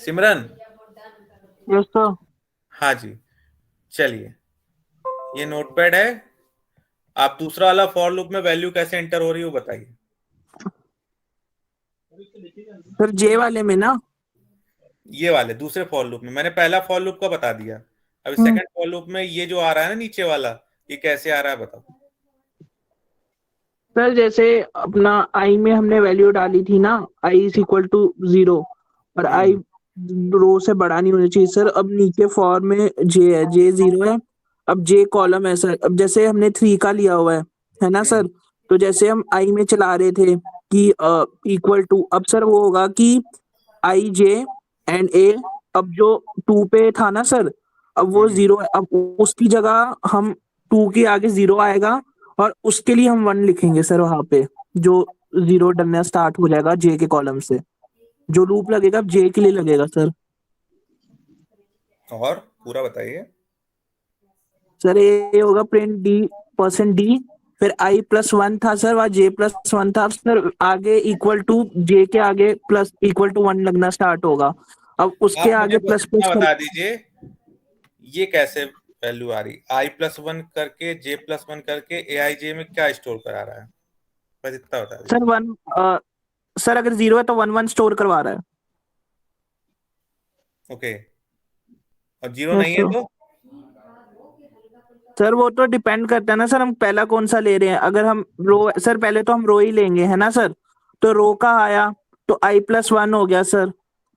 Simran. Yes sir. हाँ जी, चलिए ये नोटपैड है। आप दूसरा वाला फॉर लूप में वैल्यू कैसे एंटर हो रही है वो बताइए। सर जे वाले में ना? ये वाले दूसरे फॉर लूप में। मैंने पहला फॉर लूप का बता दिया। अभी सेकंड फॉर लूप में ये जो आ रहा है ना नीचे वाला, ये कैसे आ रहा है बताओ। सर जैसे अपना आई में हमने वैल्यू डाली थी ना, आई इज इक्वल टू 0 और आई रो से बड़ा नहीं होना चाहिए सर। अब नीचे फॉर में जे है, जे 0 है। अब जे कॉलम है सर। अब जैसे हमने 3 का लिया हुआ है ना सर? तो जैसे हम आई में चला रहे थे कि इक्वल टू, अब सर वो होगा कि आई जे एंड ए। अब जो 2 पे था ना सर, अब वो 0 है। अब उसकी जगह हम 2 के आगे 0 आएगा और उसके लिए हम 1 लिखेंगे सर। वहां पे जो 0 डलना स्टार्ट हो जाएगा जे के कॉलम से, जो लूप लगेगा अब जे के लिए लगेगा सर। और पूरा बताइए। सर ये होगा प्रिंट डी%d, फिर i +1 था सर, वहाँ j +1 था सर। आगे इक्वल टू जे के आगे प्लस इक्वल टू 1 लगना स्टार्ट होगा। अब उसके आप मुझे आगे प्लस इतना प्लस बता दीजिए, ये कैसे वैल्यू आ रही? i+1 करके j+1 करके aij में क्या स्टोर करा रहा है? बस इतना बता दीजिए। सर 1 सर अगर 0 है तो 1 1 स्टोर करवा रहा है। ओके, और 0 नहीं है तो? सर वो तो डिपेंड करता है ना सर, हम पहला कौन सा ले रहे हैं। अगर हम रो, सर पहले तो हम रो ही लेंगे है ना सर? तो रो का आया तो i+1 हो गया सर।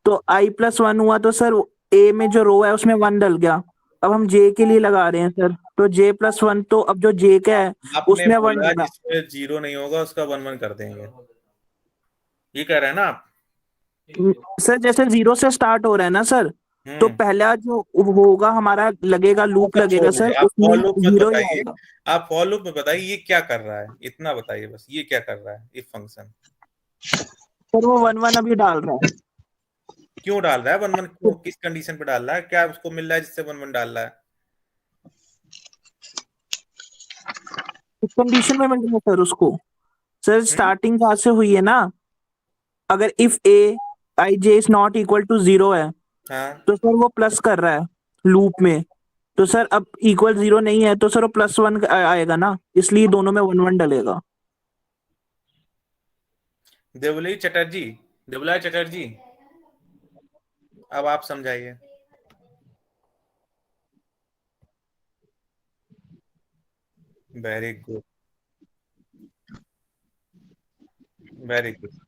तो i+1 हुआ तो सर ए में जो रो है उसमें 1 डल गया। अब हम जे के लिए लगा रहे हैं सर, तो j+1, तो अब जो जे का है आपने उसमें 1 बोला डला। जिसमें 0 नहीं होगा उसका 1 1 कर देंगे, ये कह रहे हैं ना आप? सर जैसे 0 से स्टार्ट हो रहा है ना सर, तो पहला जो होगा हमारा लगेगा, लूप लगेगा सर, आप उसमें फॉर लूप में 0 ही बताइए। आएगा। आप फॉर लूप में बताइए ये क्या कर रहा है, इतना बताइए बस। ये क्या कर रहा है इफ फंक्शन? सर वो 1 1 अभी डाल रहा है। क्यों डाल रहा है 1 1? क्यों, किस कंडीशन पे डाल रहा है? क्या उसको मिल रहा है जिससे 1 1 डाल रहा है? इस कंडीशन में मिल रहा है सर उसको। सर स्टार्टिंग कहाँ से हुई है ना, अगर if a I j is not equal to 0 है हाँ। तो सर वो प्लस कर रहा है लूप में। तो सर अब इक्वल 0 नहीं है तो सर वो +1 आएगा ना, इसलिए दोनों में 1 1 डलेगा। देवलाई चटर्जी, अब आप समझाइए। Very good, very good,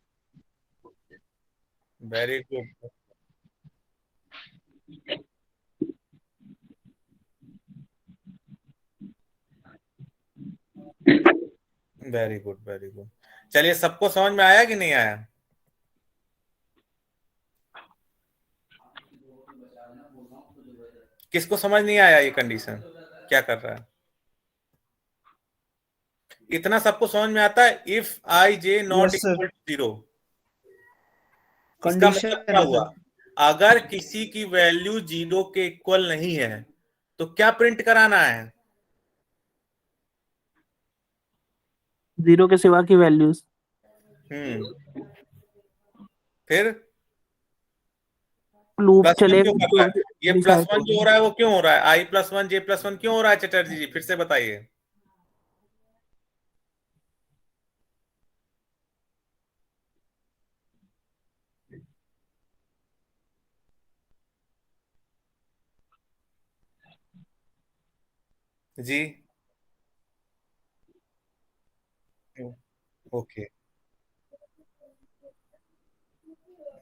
very good, very good, very good. चलिए, सबको समझ में आया कि नहीं आया? किसको समझ नहीं आया ये कंडीशन क्या कर रहा है? इतना सबको समझ में आता है, if i j not Yes, sir. Equal to 0। इसका कंडीशन मतलब क्या हुआ? अगर किसी की वैल्यू 0 के इक्वल नहीं है तो क्या प्रिंट कराना है? 0 के सिवा की वैल्यूज। फिर लूप +1 चलेगा क्यों कर रहा है? ये decide +1 जो हो रहा है वो क्यों हो रहा है? i+1 j+1 क्यों हो रहा है चटर्जी जी? फिर से बताइए। जी, okay,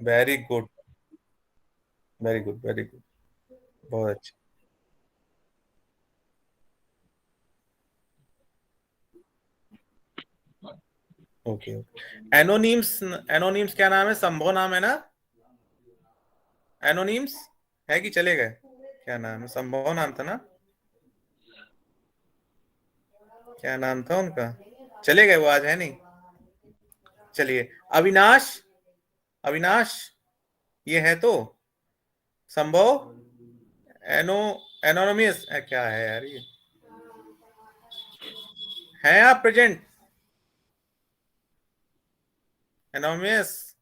very good, very good, very good, बहुत अच्छा। Okay, okay. एनोनिम्स क्या नाम है? संभव नाम है ना? एनोनिम्स है कि चले गए? क्या नाम है? संभव नाम था ना? क्या नाम था उनका? चले गए वो, आज है नहीं। चलिए, अविनाश ये है तो संभव एनोनिमस क्या है यार ये? हैं आप प्रेजेंट? एनोनिमस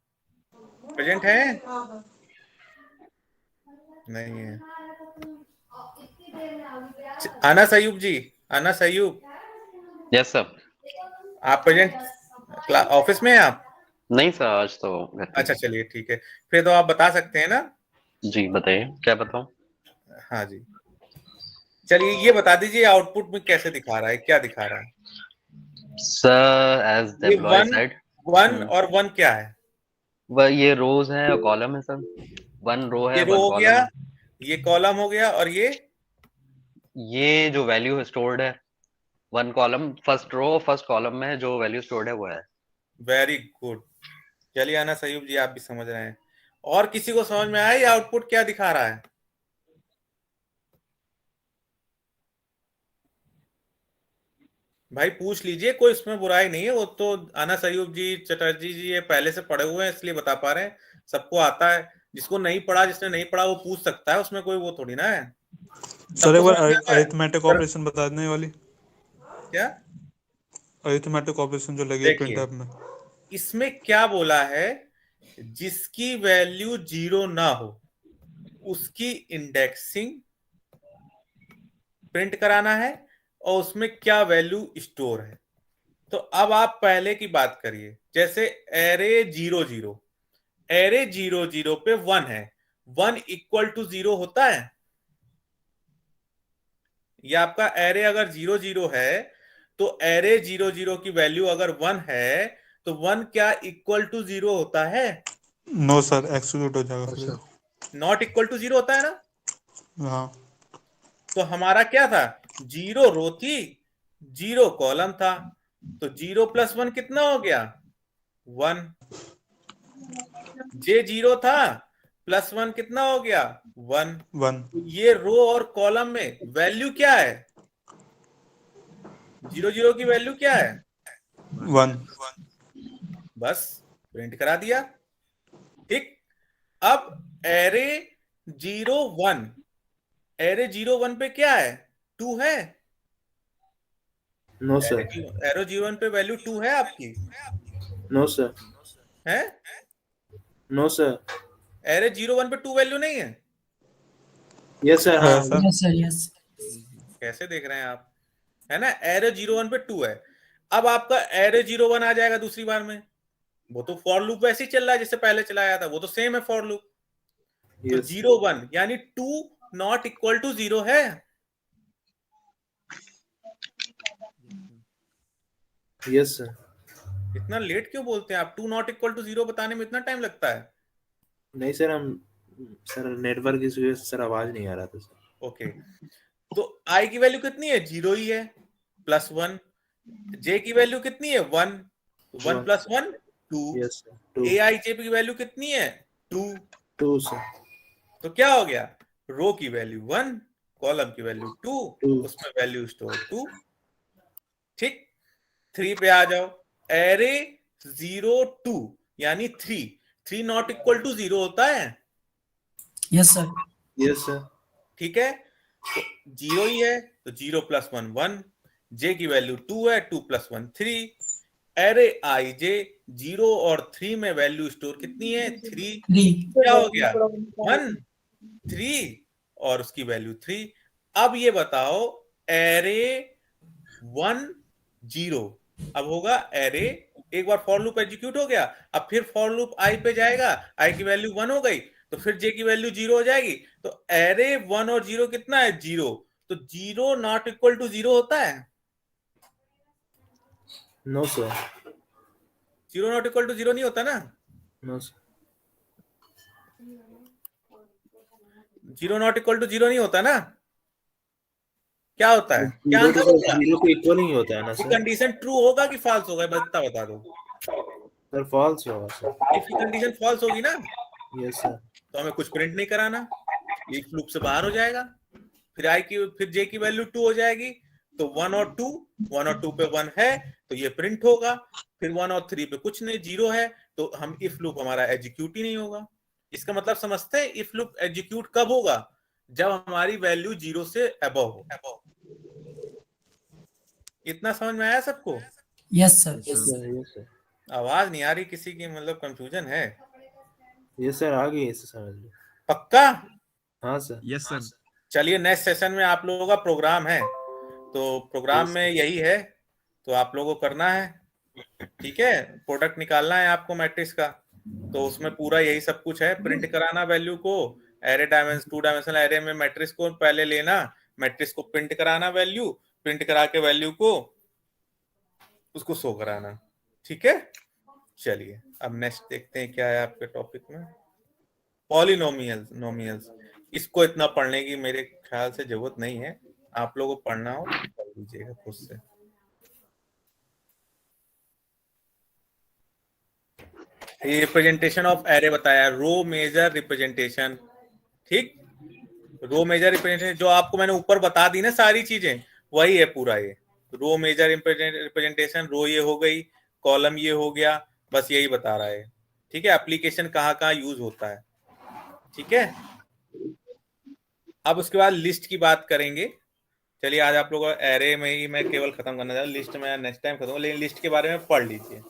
प्रेजेंट है? नहीं है। Anas Ayub, yes sir. आप प्रेजेंट ऑफिस में हैं आप? नहीं सर, आज तो घर पे। अच्छा, चलिए ठीक है, फिर तो आप बता सकते हैं ना? जी बताइए, क्या बताऊं? हाँ जी, चलिए ये बता दीजिए आउटपुट में कैसे दिखा रहा है, क्या दिखा रहा है? सर एज ये एम्प्लॉय साइड वन और वन क्या है? वह ये रोज है और कॉलम है सर। 1 रो है, ये रो 1 हो कॉलम गया, है। ये कॉलम हो गया, और ये जो वैल्यू स्टोर्ड है 1 column, first row first column में जो वैल्यू स्टोर्ड है वो है। Very good. चलिए आना सयूब जी, आप भी समझ रहे हैं। और किसी को समझ में आया ये आउटपुट क्या दिखा रहा है? भाई पूछ लीजिए, कोई इसमें बुराई नहीं है। वो तो आना सयूब जी, चटर्जी जी ये पहले से पढ़े हुए हैं इसलिए बता पा रहे हैं, सबको आता है। जिसको नहीं पढ़ा, जिसने नहीं पढ़ा वो पूछ सकता है, उसमें कोई वो थोड़ी ना है। सर एक बार अरिथमेटिक ऑपरेशन बता देने वाली। क्या अरिथमेटिक ऑपरेशन जो लगी है प्रिंटअप में? इसमें क्या बोला है? जिसकी वैल्यू 0 ना हो उसकी इंडेक्सिंग प्रिंट कराना है, और उसमें क्या वैल्यू स्टोर है। तो अब आप पहले की बात करिए, जैसे एरे 0 0, एरे 0 0 पे 1 है, 1 इक्वल टू 0 होता है? ये आपका एरे अगर 0 0 है तो एरे 0 0 की वैल्यू अगर 1 है तो 1 क्या इक्वल टू 0 होता है? नो सर, एक्सक्लूड हो जाएगा फिर। नॉट इक्वल टू 0 होता है ना? हाँ। तो हमारा क्या था? 0 रो थी, 0 कॉलम था, तो 0 + 1 कितना हो गया? 1। जे 0 था, +1 कितना हो गया? 1। तो ये रो और कॉलम में वैल्यू क्या है? 0 0 की वैल्यू क्या है? 1। बस प्रिंट करा दिया। ठीक, अब एरे 0 1, एरे 0 1 पे क्या है? 2 है। No sir. एरो 0 1 पे वैल्यू 2 है आपकी? No sir. है? No sir. एरे 0 1 पे 2 वैल्यू नहीं है? Yes sir. हाँ यस सर, यस। कैसे देख रहे हैं आप, है ना। एरे 0 1 पे 2 है। अब आपका एरे 0 1 आ जाएगा दूसरी बार में, वो तो फॉर लूप वैसे ही चल रहा है जैसे पहले चलाया था, वो तो सेम है फॉर लूप। तो 0 1 यानी 2 नॉट इक्वल टू 0 है। Yes sir. इतना लेट क्यों बोलते हैं आप? 2 नॉट इक्वल टू 0 बताने में इतना टाइम लगता है? नहीं सर, सर नेटवर्क इस वजह से सर आवाज नहीं आ रहा था सर। ओके, तो आई की वैल्यू कितनी है? 0 ही है, प्लस 1। जे की वैल्यू कितनी है? 1। 1 plus 1 2। Yes sir. A I J की वैल्यू कितनी है? 2। 2 सर। तो क्या हो गया? रो की वैल्यू 1, कॉलम की वैल्यू 2, 2 उसमें वैल्यू स्टोर 2। ठीक, 3 पे आ जाओ। एरे 0 2 यानी 3। 3 नॉट इक्वल टू 0 होता है। Yes sir. Yes sir. ठीक है, तो 0 ही है, तो 0 प्लस 1 1। जे की वैल्यू 2 है, 2 प्लस 1 3। एरे आई जे 0 और 3 में वैल्यू स्टोर कितनी है? 3। क्या हो गया? 1 3 और उसकी वैल्यू 3। अब ये बताओ, एरे 1 0 अब होगा एरे, एक बार फॉर लूप एग्जीक्यूट हो गया, अब फिर फॉर लूप आई पे जाएगा, आई की वैल्यू 1 हो गई, तो फिर जे की वैल्यू 0 हो जाएगी। तो एरे 1 और 0 कितना है? 0। तो 0 नॉट इक्वल टू 0 होता है? No sir. 0 not equal to 0 नहीं होता ना? No sir. 0 not equal to 0 नहीं होता ना? क्या होता है? क्या आंसर होगा? 0 के इक्वल ही होता है ना ये सर? कंडीशन ट्रू होगा कि फॉल्स होगा? बता दो। सर फॉल्स होगा सर। इफ की कंडीशन फॉल्स होगी ना, यस सर। तो हमें कुछ प्रिंट नहीं कराना, इफ लूप से बाहर हो जाएगा। फिर जे की वैल्यू 2 हो जाएगी, तो 1 और 2, 1 और 2 पे 1 है तो ये प्रिंट होगा। फिर 1 और 3 पे कुछ नहीं, 0 है, तो हम इफ लूप हमारा एग्जीक्यूट ही नहीं होगा। इसका मतलब समझते हैं, इफ लूप एग्जीक्यूट कब होगा? जब हमारी वैल्यू 0 से अबव हो। इतना समझ में आया सबको? Yes sir. Yes sir. आवाज नहीं आ रही किसी की, मतलब कंफ्यूजन है? यस सर, आ गई इसे समझ लो। पक्का? हाँ सर। Yes sir. चलिए, नेक्स्ट सेशन में आप लोगों का प्रोग्राम है, तो प्रोग्राम में यही है, तो आप लोगों को करना है। ठीक है, प्रोडक्ट निकालना है आपको मैट्रिक्स का, तो उसमें पूरा यही सब कुछ है। प्रिंट कराना वैल्यू को, एरे डायमेंशन 2 डायमेंशनल एरे में मैट्रिक्स को पहले लेना, मैट्रिक्स को प्रिंट कराना, वैल्यू प्रिंट करा के वैल्यू को उसको शो कराना। ठीक है, चलिए अब नेक्स्ट देखते हैं क्या है आपके टॉपिक में। पॉलिनोमियल्स। इसको इतना पढ़ने की मेरे ख्याल से जरूरत नहीं है, आप लोगों को पढ़ना हो पढ़ लीजिएगा खुद से। ये रिप्रेजेंटेशन ऑफ एरे बताया, रो मेजर रिप्रेजेंटेशन। ठीक, रो मेजर रिप्रेजेंटेशन जो आपको मैंने ऊपर बता दी ना सारी चीजें, वही है पूरा ये। रो मेजर रिप्रेजेंटेशन, रो ये हो गई, कॉलम ये हो गया, बस यही बता रहा है। ठीक है, एप्लीकेशन कहाँ कहाँ यूज होता है। ठीक है, अब उसके बाद लिस्ट की बात करेंगे। चलिए, आज आप लोगों को एरे में ही मैं केवल खत्म करना चाहता हूँ, लिस्ट में नेक्स्ट टाइम खत्म, लेकिन लिस्ट के बारे में पढ़ लीजिए।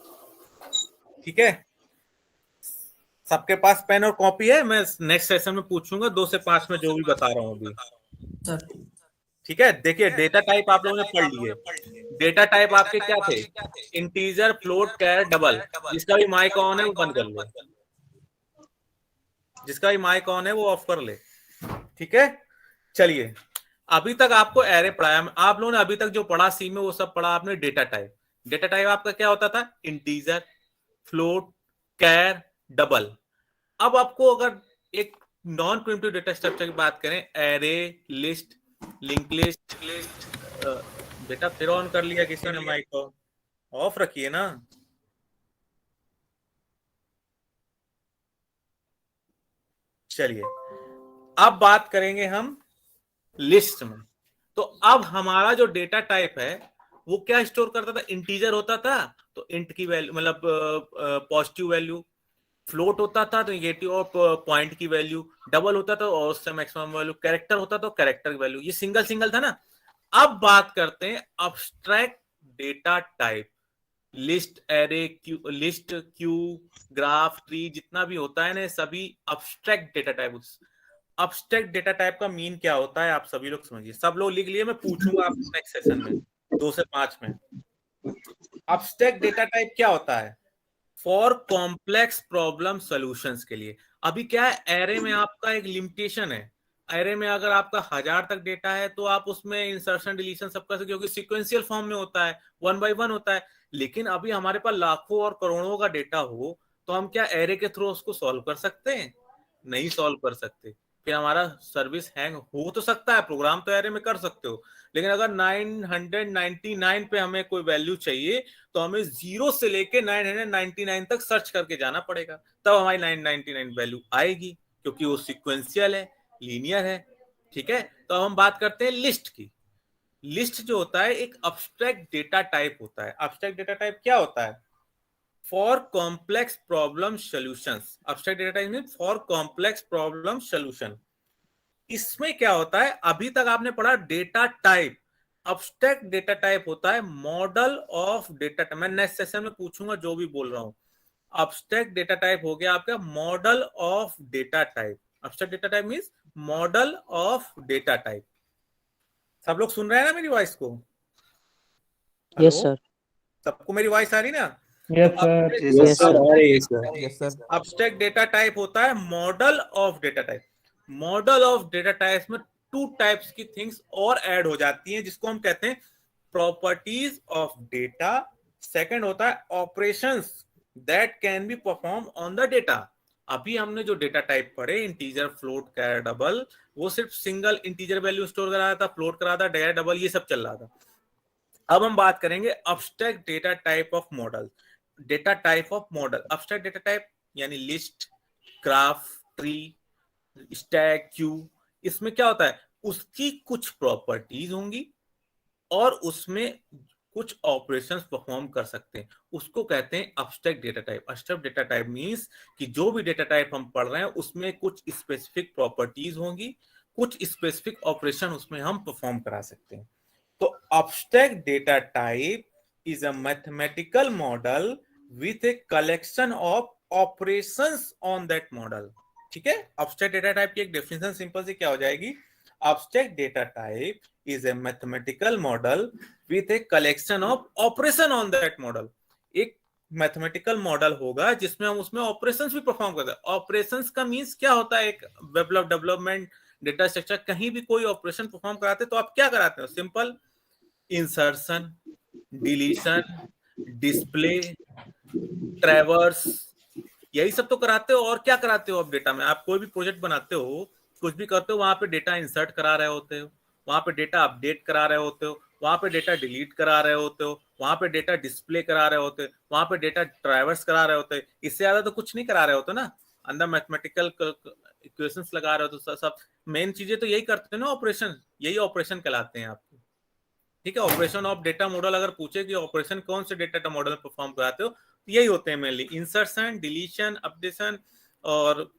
ठीक है, सबके पास पेन और कॉपी है? मैं नेक्स्ट सेशन में पूछूंगा 2 से 5 में जो भी बता रहा हूँ अभी। ठीक है, देखिए डेटा टाइप आप लोगों ने पढ़ लिए। डेटा टाइप आपके क्या थे? इंटीजर, फ्लोट, कैर, डबल। जिसका भी माइक ऑन है वो बंद कर ले, जिसका भी माइक ऑन है वो ऑफ कर ले। ठीक है, चलिए अभी तक आपको एरे पढ़ाया, आप लोगों ने अभी तक जो पढ़ा सी में वो सब पढ़ा आपने डेटा टाइप। डेटा टाइप आपका क्या होता था? इंटीजर, फ्लोट, कैर, डबल। अब आपको अगर एक नॉन प्रिमिटिव डेटा स्ट्रक्चर की बात करें, एरे, लिस्ट, लिंक लिस्ट। बेटा फिर ऑन कर लिया किसी ने माइक को, ऑफ रखिए ना। चलिए अब बात करेंगे हम लिस्ट में। तो अब हमारा जो डेटा टाइप है वो क्या स्टोर करता था? इंटीजर होता था तो इंट की वैल्यू, मतलब पॉजिटिव वैल्यू। फ्लोट होता था तो नेगेटिव और पॉइंट की वैल्यू। डबल होता था और उससे मैक्सिमम वैल्यू। कैरेक्टर होता तो कैरेक्टर की वैल्यू। ये सिंगल सिंगल था ना। अब बात करते हैं abstract data type. List, array, list, Q, graph, tree, जितना भी होता है ना, सभी abstract data type. Abstract data type का मीन क्या होता है आप सभी लोग समझिए, सब लोग लिख लिए, मैं पूछूंगा आपको नेक्स्ट सेशन में 2 से 5 में। अब्स्ट्रैक्ट डेटा टाइप क्या होता है? फॉर कॉम्प्लेक्स प्रॉब्लम सॉल्यूशंस के लिए। अभी क्या है, एरे में आपका एक लिमिटेशन है। एरे में अगर आपका 1000 तक डेटा है तो आप उसमें इंसर्शन डिलीशन सब कर सकते, क्योंकि सीक्वेंशियल फॉर्म में होता है, 1 by 1 होता है। लेकिन अभी हमारे पास लाखों और करोड़ों का डेटा हो तो हम क्या एरे के थ्रू उसको सॉल्व कर सकते हैं? नहीं सॉल्व कर सकते। फिर हमारा सर्विस हैंग हो तो सकता है, प्रोग्राम तो एरे में कर सकते हो, लेकिन अगर 999 पे हमें कोई वैल्यू चाहिए तो हमें 0 से लेके 999 तक सर्च करके जाना पड़ेगा, तब हमारी 999 वैल्यू आएगी, क्योंकि वो सीक्वेंशियल है, लीनियर है। ठीक है, तो अब हम बात करते हैं लिस्ट की। लिस्ट जो होता है एक अब्स्ट्रैक्ट डेटा टाइप होता है। अब्स्ट्रैक्ट डेटा टाइप क्या होता है? For complex problem solutions. Abstract data type mean for complex problem solution. इसमें क्या होता है, अभी तक आपने पढ़ा data type. Abstract data type होता है मॉडल ऑफ डेटा टाइप। मैं नेक्स्ट सेशन में पूछूंगा जो भी बोल रहा हूं। अब्स्ट्रैक्ट डेटा टाइप हो गया आपका model of data type. Abstract data type means model of data type. सब लोग सुन रहे हैं ना मेरी वॉइस को? Yes sir. सबको मेरी वॉइस आ रही ना? Yes sir. Yes sir. Abstract data type होता है model of data type. Model of data types में 2 टाइप्स की थिंग्स और ऐड हो जाती हैं, जिसको हम कहते हैं प्रॉपर्टीज ऑफ डेटा। सेकंड होता है operations that can be perform on the data. अभी हमने जो डेटा टाइप पढ़े, इंटीजर, फ्लोट, कैर, डबल, वो सिर्फ सिंगल इंटीजर वैल्यू स्टोर करा रहा था, फ्लोट करा था, कैर, डबल, ये सब चल रहा था। अब हम बात करेंगे abstract data type of model. Data type of model, abstract data type यानी list, graph, tree, stack, queue. इसमें क्या होता है, उसकी कुछ प्रॉपर्टीज होंगी और उसमें कुछ ऑपरेशंस परफॉर्म कर सकते हैं, उसको कहते हैं abstract data type. Abstract data type means कि जो भी डेटा टाइप हम पढ़ रहे हैं उसमें कुछ स्पेसिफिक प्रॉपर्टीज होंगी, कुछ स्पेसिफिक ऑपरेशन उसमें हम परफॉर्म करा सकते हैं। तो abstract data type is a mathematical model with a collection of operations on that model. ठीक है, अब्स्ट्रैक्ट डेटा टाइप की एक डेफिनेशन सिंपल सी क्या हो जाएगी? Abstract data type is a mathematical model with a collection of operation on that model। एक mathematical model होगा जिसमें हम उसमें ऑपरेशंस भी परफॉर्म करते हैं। ऑपरेशंस का मींस क्या होता है? एक वेब डेवलपमेंट, डेटा स्ट्रक्चर, कहीं भी कोई ऑपरेशन परफॉर्म कराते हैं तो आप क्या कराते हो? Simple insertion, deletion, display, traverse, यही सब तो कराते हो। और क्या कराते हो आप डेटा में? आप कोई भी प्रोजेक्ट बनाते हो, कुछ भी करते हो, वहां पे डेटा इंसर्ट करा रहे होते हो, वहां पे डेटा अपडेट करा रहे होते हो, वहां पे डेटा डिलीट करा रहे होते हो, वहां पे डेटा डिस्प्ले करा रहे होते हो, वहां पे डेटा ट्रैवर्स करा रहे होते हो। इससे ज्यादा तो कुछ नहीं करा रहे होते ना। अंदर मैथमेटिकल इक्वेशंस लगा रहे हो तो सब मेन चीजें तो यही करते हैं ना, ऑपरेशन, यही ऑपरेशन कहलाते हैं आपके। ठीक है, ऑपरेशन ऑफ डेटा मॉडल अगर पूछे कि ऑपरेशन कौन से डेटा मॉडल में परफॉर्म कराते हो, यही होते हैं मेनली इंसर्शन, डिलीशन, अपडेशन, और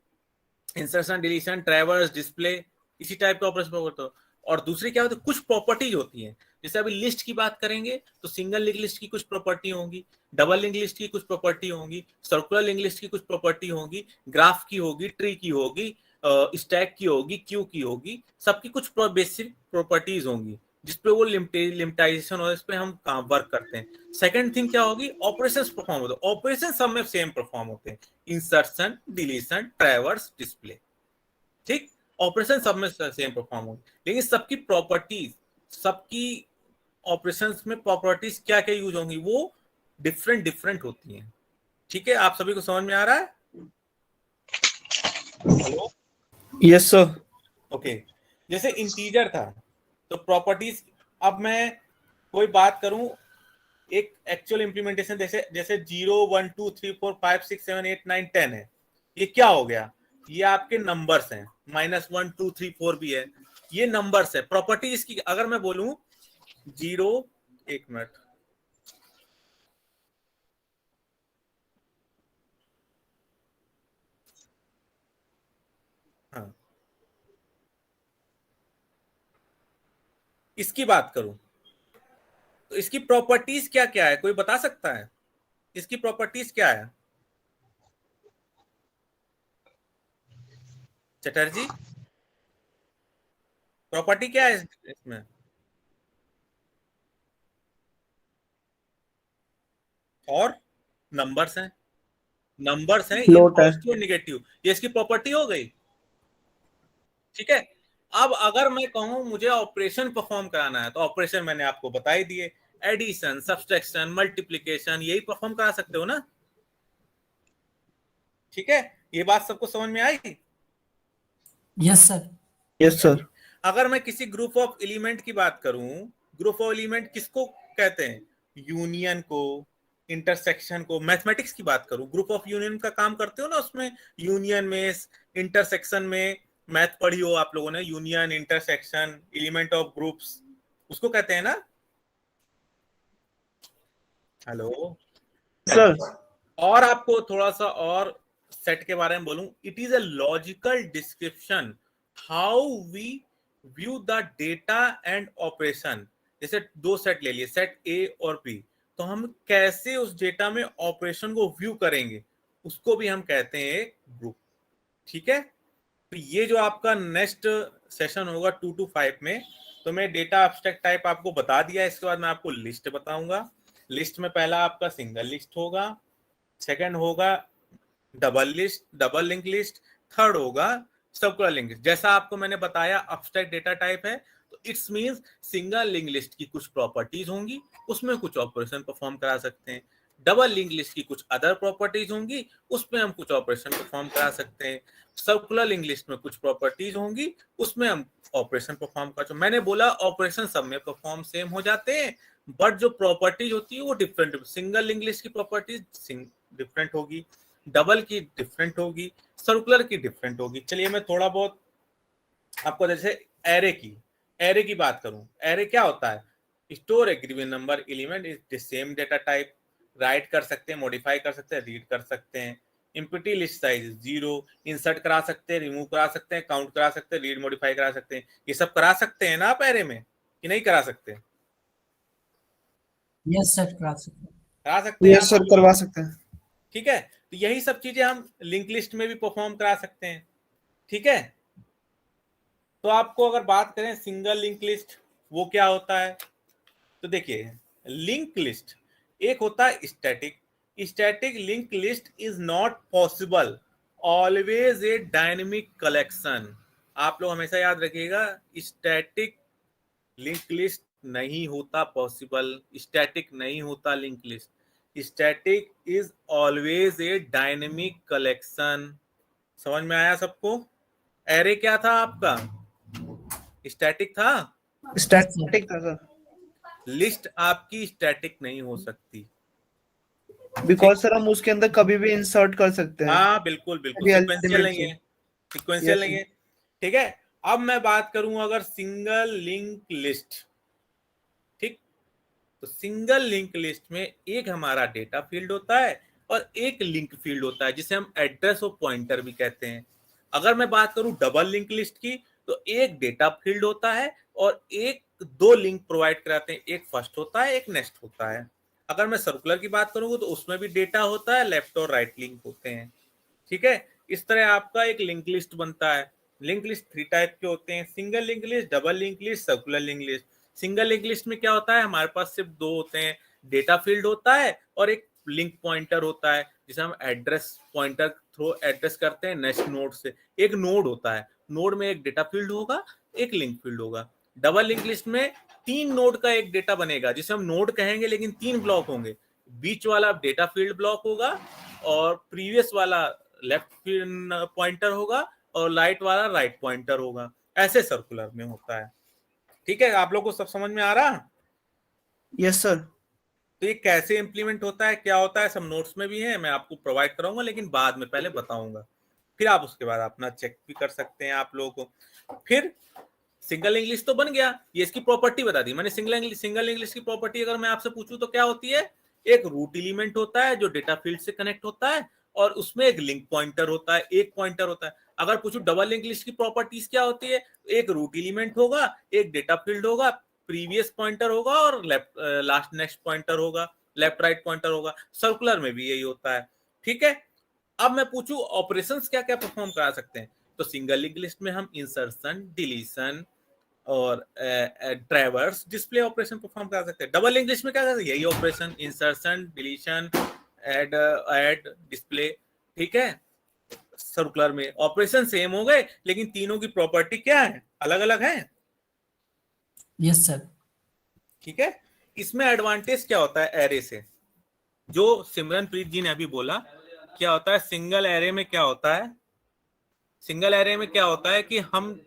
इंसर्शन, डिलीशन, ट्रैवर्स, डिस्प्ले, इसी टाइप के ऑपरेशन करते हो। और दूसरी क्या होती है, कुछ प्रॉपर्टीज होती हैं। जैसे अभी लिस्ट की बात करेंगे तो सिंगल लिंक लिस्ट की कुछ प्रॉपर्टी होंगी, डबल लिंक लिस्ट की कुछ प्रॉपर्टी होंगी, सर्कुलर लिंक लिस्ट की कुछ प्रॉपर्टी होगी, ग्राफ की होगी, ट्री की होगी, स्टैक की होगी, क्यू की होगी, सबकी कुछ बेसिक प्रॉपर्टीज होंगी जिसपे वो लिमिटाइजेशन हो, इस पे हम काम वर्क करते हैं। सेकंड थिंग क्या होगी, ऑपरेशंस परफॉर्म होते हैं। ऑपरेशन सब में सेम परफॉर्म होते हैं, इंसर्शन, डिलीशन, ट्रैवर्स, डिस्प्ले। ठीक, ऑपरेशन सब में सेम परफॉर्म होते हैं, लेकिन सबकी प्रॉपर्टीज, सबकी ऑपरेशंस में प्रॉपर्टीज क्या क्या यूज होंगी वो डिफरेंट डिफरेंट होती हैं। ठीक है, आप सभी को समझ में आ रहा है? Hello, yes sir. ओके, जैसे इंटीजर था तो प्रॉपर्टीज, अब मैं कोई बात करूं, एक एक्चुअल इंप्लीमेंटेशन जैसे जैसे 0 1 2 3 4 5 6 7 8 9 10 है, ये क्या हो गया? ये आपके नंबर्स हैं, -1 2 3 4 भी है, ये नंबर्स है। प्रॉपर्टी इसकी अगर मैं बोलूं 0, 1 मिनट, हाँ, इसकी बात करूं तो इसकी प्रॉपर्टीज क्या क्या है, कोई बता सकता है? इसकी प्रॉपर्टीज क्या है? चटर्जी, प्रॉपर्टी क्या है इसमें? और नंबर्स हैं, नंबर्स हैं इन Float है। पॉजिटिव नेगेटिव, ये इसकी प्रॉपर्टी हो गई। ठीक है, अब अगर मैं कहूं मुझे ऑपरेशन परफॉर्म कराना है, तो ऑपरेशन मैंने आपको बता ही दिए, एडिशन, सब्सट्रैक्शन, मल्टीप्लिकेशन, यही परफॉर्म करा सकते हो ना। ठीक है, ये बात सबको समझ में आई? Yes sir. Yes sir. अगर मैं किसी ग्रुप ऑफ एलिमेंट की बात करूं, ग्रुप ऑफ एलिमेंट किसको कहते हैं? यूनियन को, इंटरसेक्शन को। मैथमेटिक्स की बात करूं, ग्रुप ऑफ यूनियन का काम करते हो ना, उसमें यूनियन में, इंटरसेक्शन में, मैथ पढ़ी हो आप लोगों ने, union, intersection, element of groups, उसको कहते हैं ना। Hello sir. और आपको थोड़ा सा और सेट के बारे में बोलूं, it is a logical description how we view the data and operation. जैसे दो सेट ले लिए, सेट ए और बी, तो हम कैसे उस डेटा में ऑपरेशन को व्यू करेंगे, उसको भी हम कहते हैं ग्रुप। ठीक है, तो ये जो आपका नेक्स्ट सेशन होगा 2 to 5 में, तो मैं डेटा एब्स्ट्रैक्ट टाइप आपको बता दिया। इसके बाद मैं आपको लिस्ट बताऊंगा। लिस्ट में पहला आपका सिंगल लिस्ट होगा, सेकंड होगा double list, double link list, third होगा सर्कुलर लिंक लिस्ट। जैसा आपको मैंने बताया एब्स्ट्रैक्ट डेटा टाइप है, तो it's means single link list की कुछ प्रॉपर्टीज होंगी, उसमें कुछ ऑपरेशन परफॉर्म करा सकते हैं। डबल लिंक लिस्ट की कुछ अदर प्रॉपर्टीज होंगी, उसमें हम कुछ ऑपरेशन परफॉर्म करा सकते हैं। सर्कुलर लिंक लिस्ट में कुछ प्रॉपर्टीज होंगी, उसमें हम ऑपरेशन परफॉर्म कर सकते हैं। मैंने बोला ऑपरेशन सब में परफॉर्म सेम हो जाते हैं, बट जो प्रॉपर्टीज होती है वो डिफरेंट। सिंगल लिंक लिस्ट की प्रॉपर्टीज डिफरेंट होगी, डबल की डिफरेंट होगी, सर्कुलर की डिफरेंट होगी। चलिए मैं थोड़ा बहुत आपको, जैसे एरे की बात करूं, एरे क्या होता है? Store A given number element is the same data type, right कर सकते हैं, मॉडिफाई कर सकते हैं, रीड कर सकते हैं। एम्प्टी लिस्ट साइज 0, इंसर्ट करा सकते हैं, रिमूव करा सकते हैं, काउंट करा सकते हैं, रीड मॉडिफाई करा सकते हैं। ये सब करा सकते हैं ना आप एरे में, कि नहीं करा सकते? यस सर, करा सकते हैं। करा सकते हैं यस सर, करवा सकते हैं। ठीक है, तो यही सब चीजें हम लिंक लिस्ट में भी परफॉर्म करा सकते हैं। ठीक है, तो आपको अगर बात करें सिंगल लिंक लिस्ट, वो क्या होता है? तो देखिए, लिंक लिस्ट एक होता है static. Static link list is not possible, always a dynamic collection. आप लोग हमेशा याद रखिएगा, स्टैटिक लिंक लिस्ट नहीं होता पॉसिबल, स्टैटिक नहीं होता link list. Static is always a dynamic collection. समझ में आया सबको? एरे क्या था आपका? स्टैटिक था, स्टैटिक था सर। लिस्ट आपकी स्टैटिक नहीं हो सकती, बिकॉज सर हम उसके अंदर कभी भी इंसर्ट कर सकते हैं। हाँ बिल्कुल बिल्कुल, सीक्वेंशियल नहीं है, सीक्वेंशियल नहीं है। ठीक है, अब मैं बात करूं अगर सिंगल लिंक लिस्ट, ठीक, तो सिंगल लिंक लिस्ट में एक हमारा डेटा फील्ड होता है और एक लिंक फील्ड होता है, जिसे हम एड्रेस और पॉइंटर भी कहते हैं। अगर मैं बात करूं डबल लिंक लिस्ट की, तो एक डेटा फील्ड होता है और एक दो लिंक प्रोवाइड कराते हैं, एक फर्स्ट होता है, एक नेक्स्ट होता है। अगर मैं सर्कुलर की बात करूंगा तो उसमें भी डेटा होता है, लेफ्ट और राइट लिंक होते हैं। ठीक है, इस तरह आपका एक लिंक लिस्ट बनता है। लिंक लिस्ट 3 टाइप के होते हैं, single link list, double link list, circular link list. Single link list में क्या होता है, हमारे पास सिर्फ 2 होते हैं, डेटा फील्ड होता है और एक लिंक पॉइंटर होता है, जिसे हम एड्रेस पॉइंटर थ्रू एड्रेस करते हैं नेक्स्ट नोड से। एक नोड होता है, नोड में एक डेटा फील्ड होगा, एक लिंक फील्ड होगा। डबल लिंक लिस्ट में 3 नोड का एक डेटा बनेगा, जिसे हम नोड कहेंगे, लेकिन 3 ब्लॉक होंगे। बीच वाला डेटा फील्ड ब्लॉक होगा और प्रीवियस वाला लेफ्ट पॉइंटर होगा और राइट वाला राइट पॉइंटर होगा। ऐसे सर्कुलर में होता है। ठीक है, आप लोग को सब समझ में आ रहा? Yes sir. तो ये कैसे इंप्लीमेंट होता है, क्या होता है, सब नोट्स में भी है, मैं आपको प्रोवाइड कराऊंगा, लेकिन बाद में पहले बताऊंगा, फिर आप उसके बाद अपना चेक भी कर सकते हैं आप लोगों को। फिर सिंगल इंग्लिश तो बन गया, ये इसकी प्रॉपर्टी बता दी मैंने। सिंगल इंग्लिश की प्रॉपर्टी अगर मैं आपसे पूछूं तो क्या होती है? एक रूट एलिमेंट होता है जो डेटा फील्ड से कनेक्ट होता है और उसमें एक लिंक पॉइंटर होता है, एक पॉइंटर होता है। अगर पूछूं डबल लिंक लिस्ट की प्रॉपर्टीज क्या होती है, एक रूट एलिमेंट होगा, एक डेटा फील्ड होगा, प्रीवियस पॉइंटर होगा और लेफ्ट लास्ट नेक्स्ट पॉइंटर होगा, लेफ्ट राइट पॉइंटर होगा। सर्कुलर में भी यही होता है। ठीक है, अब मैं पूछूं ऑपरेशंस क्या क्या परफॉर्म करा सकते हैं, तो सिंगल लिंक लिस्ट में हम इंसर्शन, डिलीशन, और ट्रैवर्स डिस्प्ले ऑपरेशन परफॉर्म कर सकते हैं। डबल लिंक लिस्ट में क्या कर सकते हैं? यही operation, insertion, deletion, add, display, ठीक है। सर्कुलर में ऑपरेशन सेम हो गए, लेकिन तीनों की प्रॉपर्टी क्या है? अलग अलग है। Yes sir. ठीक है। इसमें एडवांटेज क्या होता है एरे से, जो सिमरनप्रीत जी ने अभी बोला, क्या होता है सिंगल एरे में? क्या होता है सिंगल एरे में? क्या होता है कि हम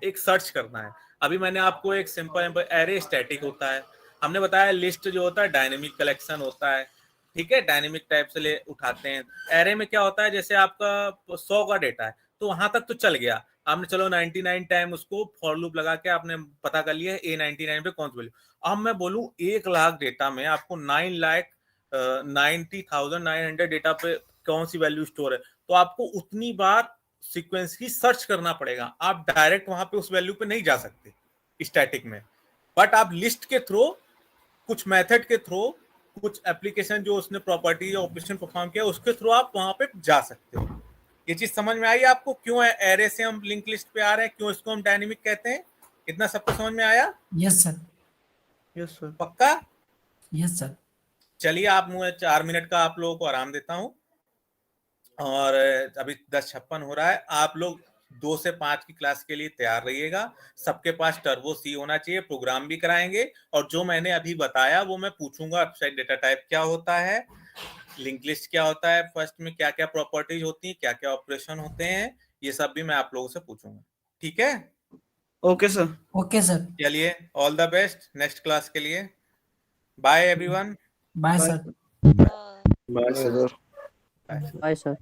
एक सर्च करना है। अभी मैंने आपको एक सिंपल एरे स्टैटिक होता है, हमने बताया लिस्ट जो होता है डायनेमिक कलेक्शन होता है, ठीक है, डायनेमिक टाइप से ले उठाते हैं। एरे में क्या होता है, जैसे आपका 100 का डेटा है तो वहां तक तो चल गया, आपने चलो 99 टाइम उसको फॉर लूप लगा के आपने पता कर लिया A99 पे कौन सी वैल्यू। अब मैं बोलूं 1 लाख डेटा में आपको 9,90,900 डेटा पे कौन सी वैल्यू स्टोर है, तो आपको उतनी बार सीक्वेंस की सर्च करना पड़ेगा। आप डायरेक्ट वहां पे उस वैल्यू पे नहीं जा सकते स्टैटिक में, बट आप लिस्ट के थ्रू, कुछ मेथड के थ्रू, कुछ एप्लीकेशन जो उसने प्रॉपर्टी या ऑपरेशन परफॉर्म किया उसके थ्रू आप वहां पे जा सकते हो। ये चीज समझ में आई आपको? क्यों एरे से हम लिंक लिस्ट पे आ रहे हैं, क्यों इसको हम डायनेमिक कहते हैं? इतना सबको समझ में आया? Yes sir. Yes sir. पक्का? Yes sir. चलिए, आप मुझे 4 मिनट का आप लोगों को आराम देता हूं, और अभी 10:56 हो रहा है। आप लोग 2 से 5 की क्लास के लिए तैयार रहिएगा। सबके पास टर्बो सी होना चाहिए, प्रोग्राम भी कराएंगे, और जो मैंने अभी बताया वो मैं पूछूंगा। वेबसाइट डेटा टाइप क्या होता है, लिंक लिस्ट क्या होता है, फर्स्ट में क्या क्या प्रॉपर्टीज होती हैं, क्या क्या ऑपरेशन होते हैं, ये सब भी मैं आप लोगों से पूछूंगा। ठीक है? Okay sir. Okay sir. चलिए, all the best next class के लिए। Bye everyone. Bye sir. Bye sir. Bye sir.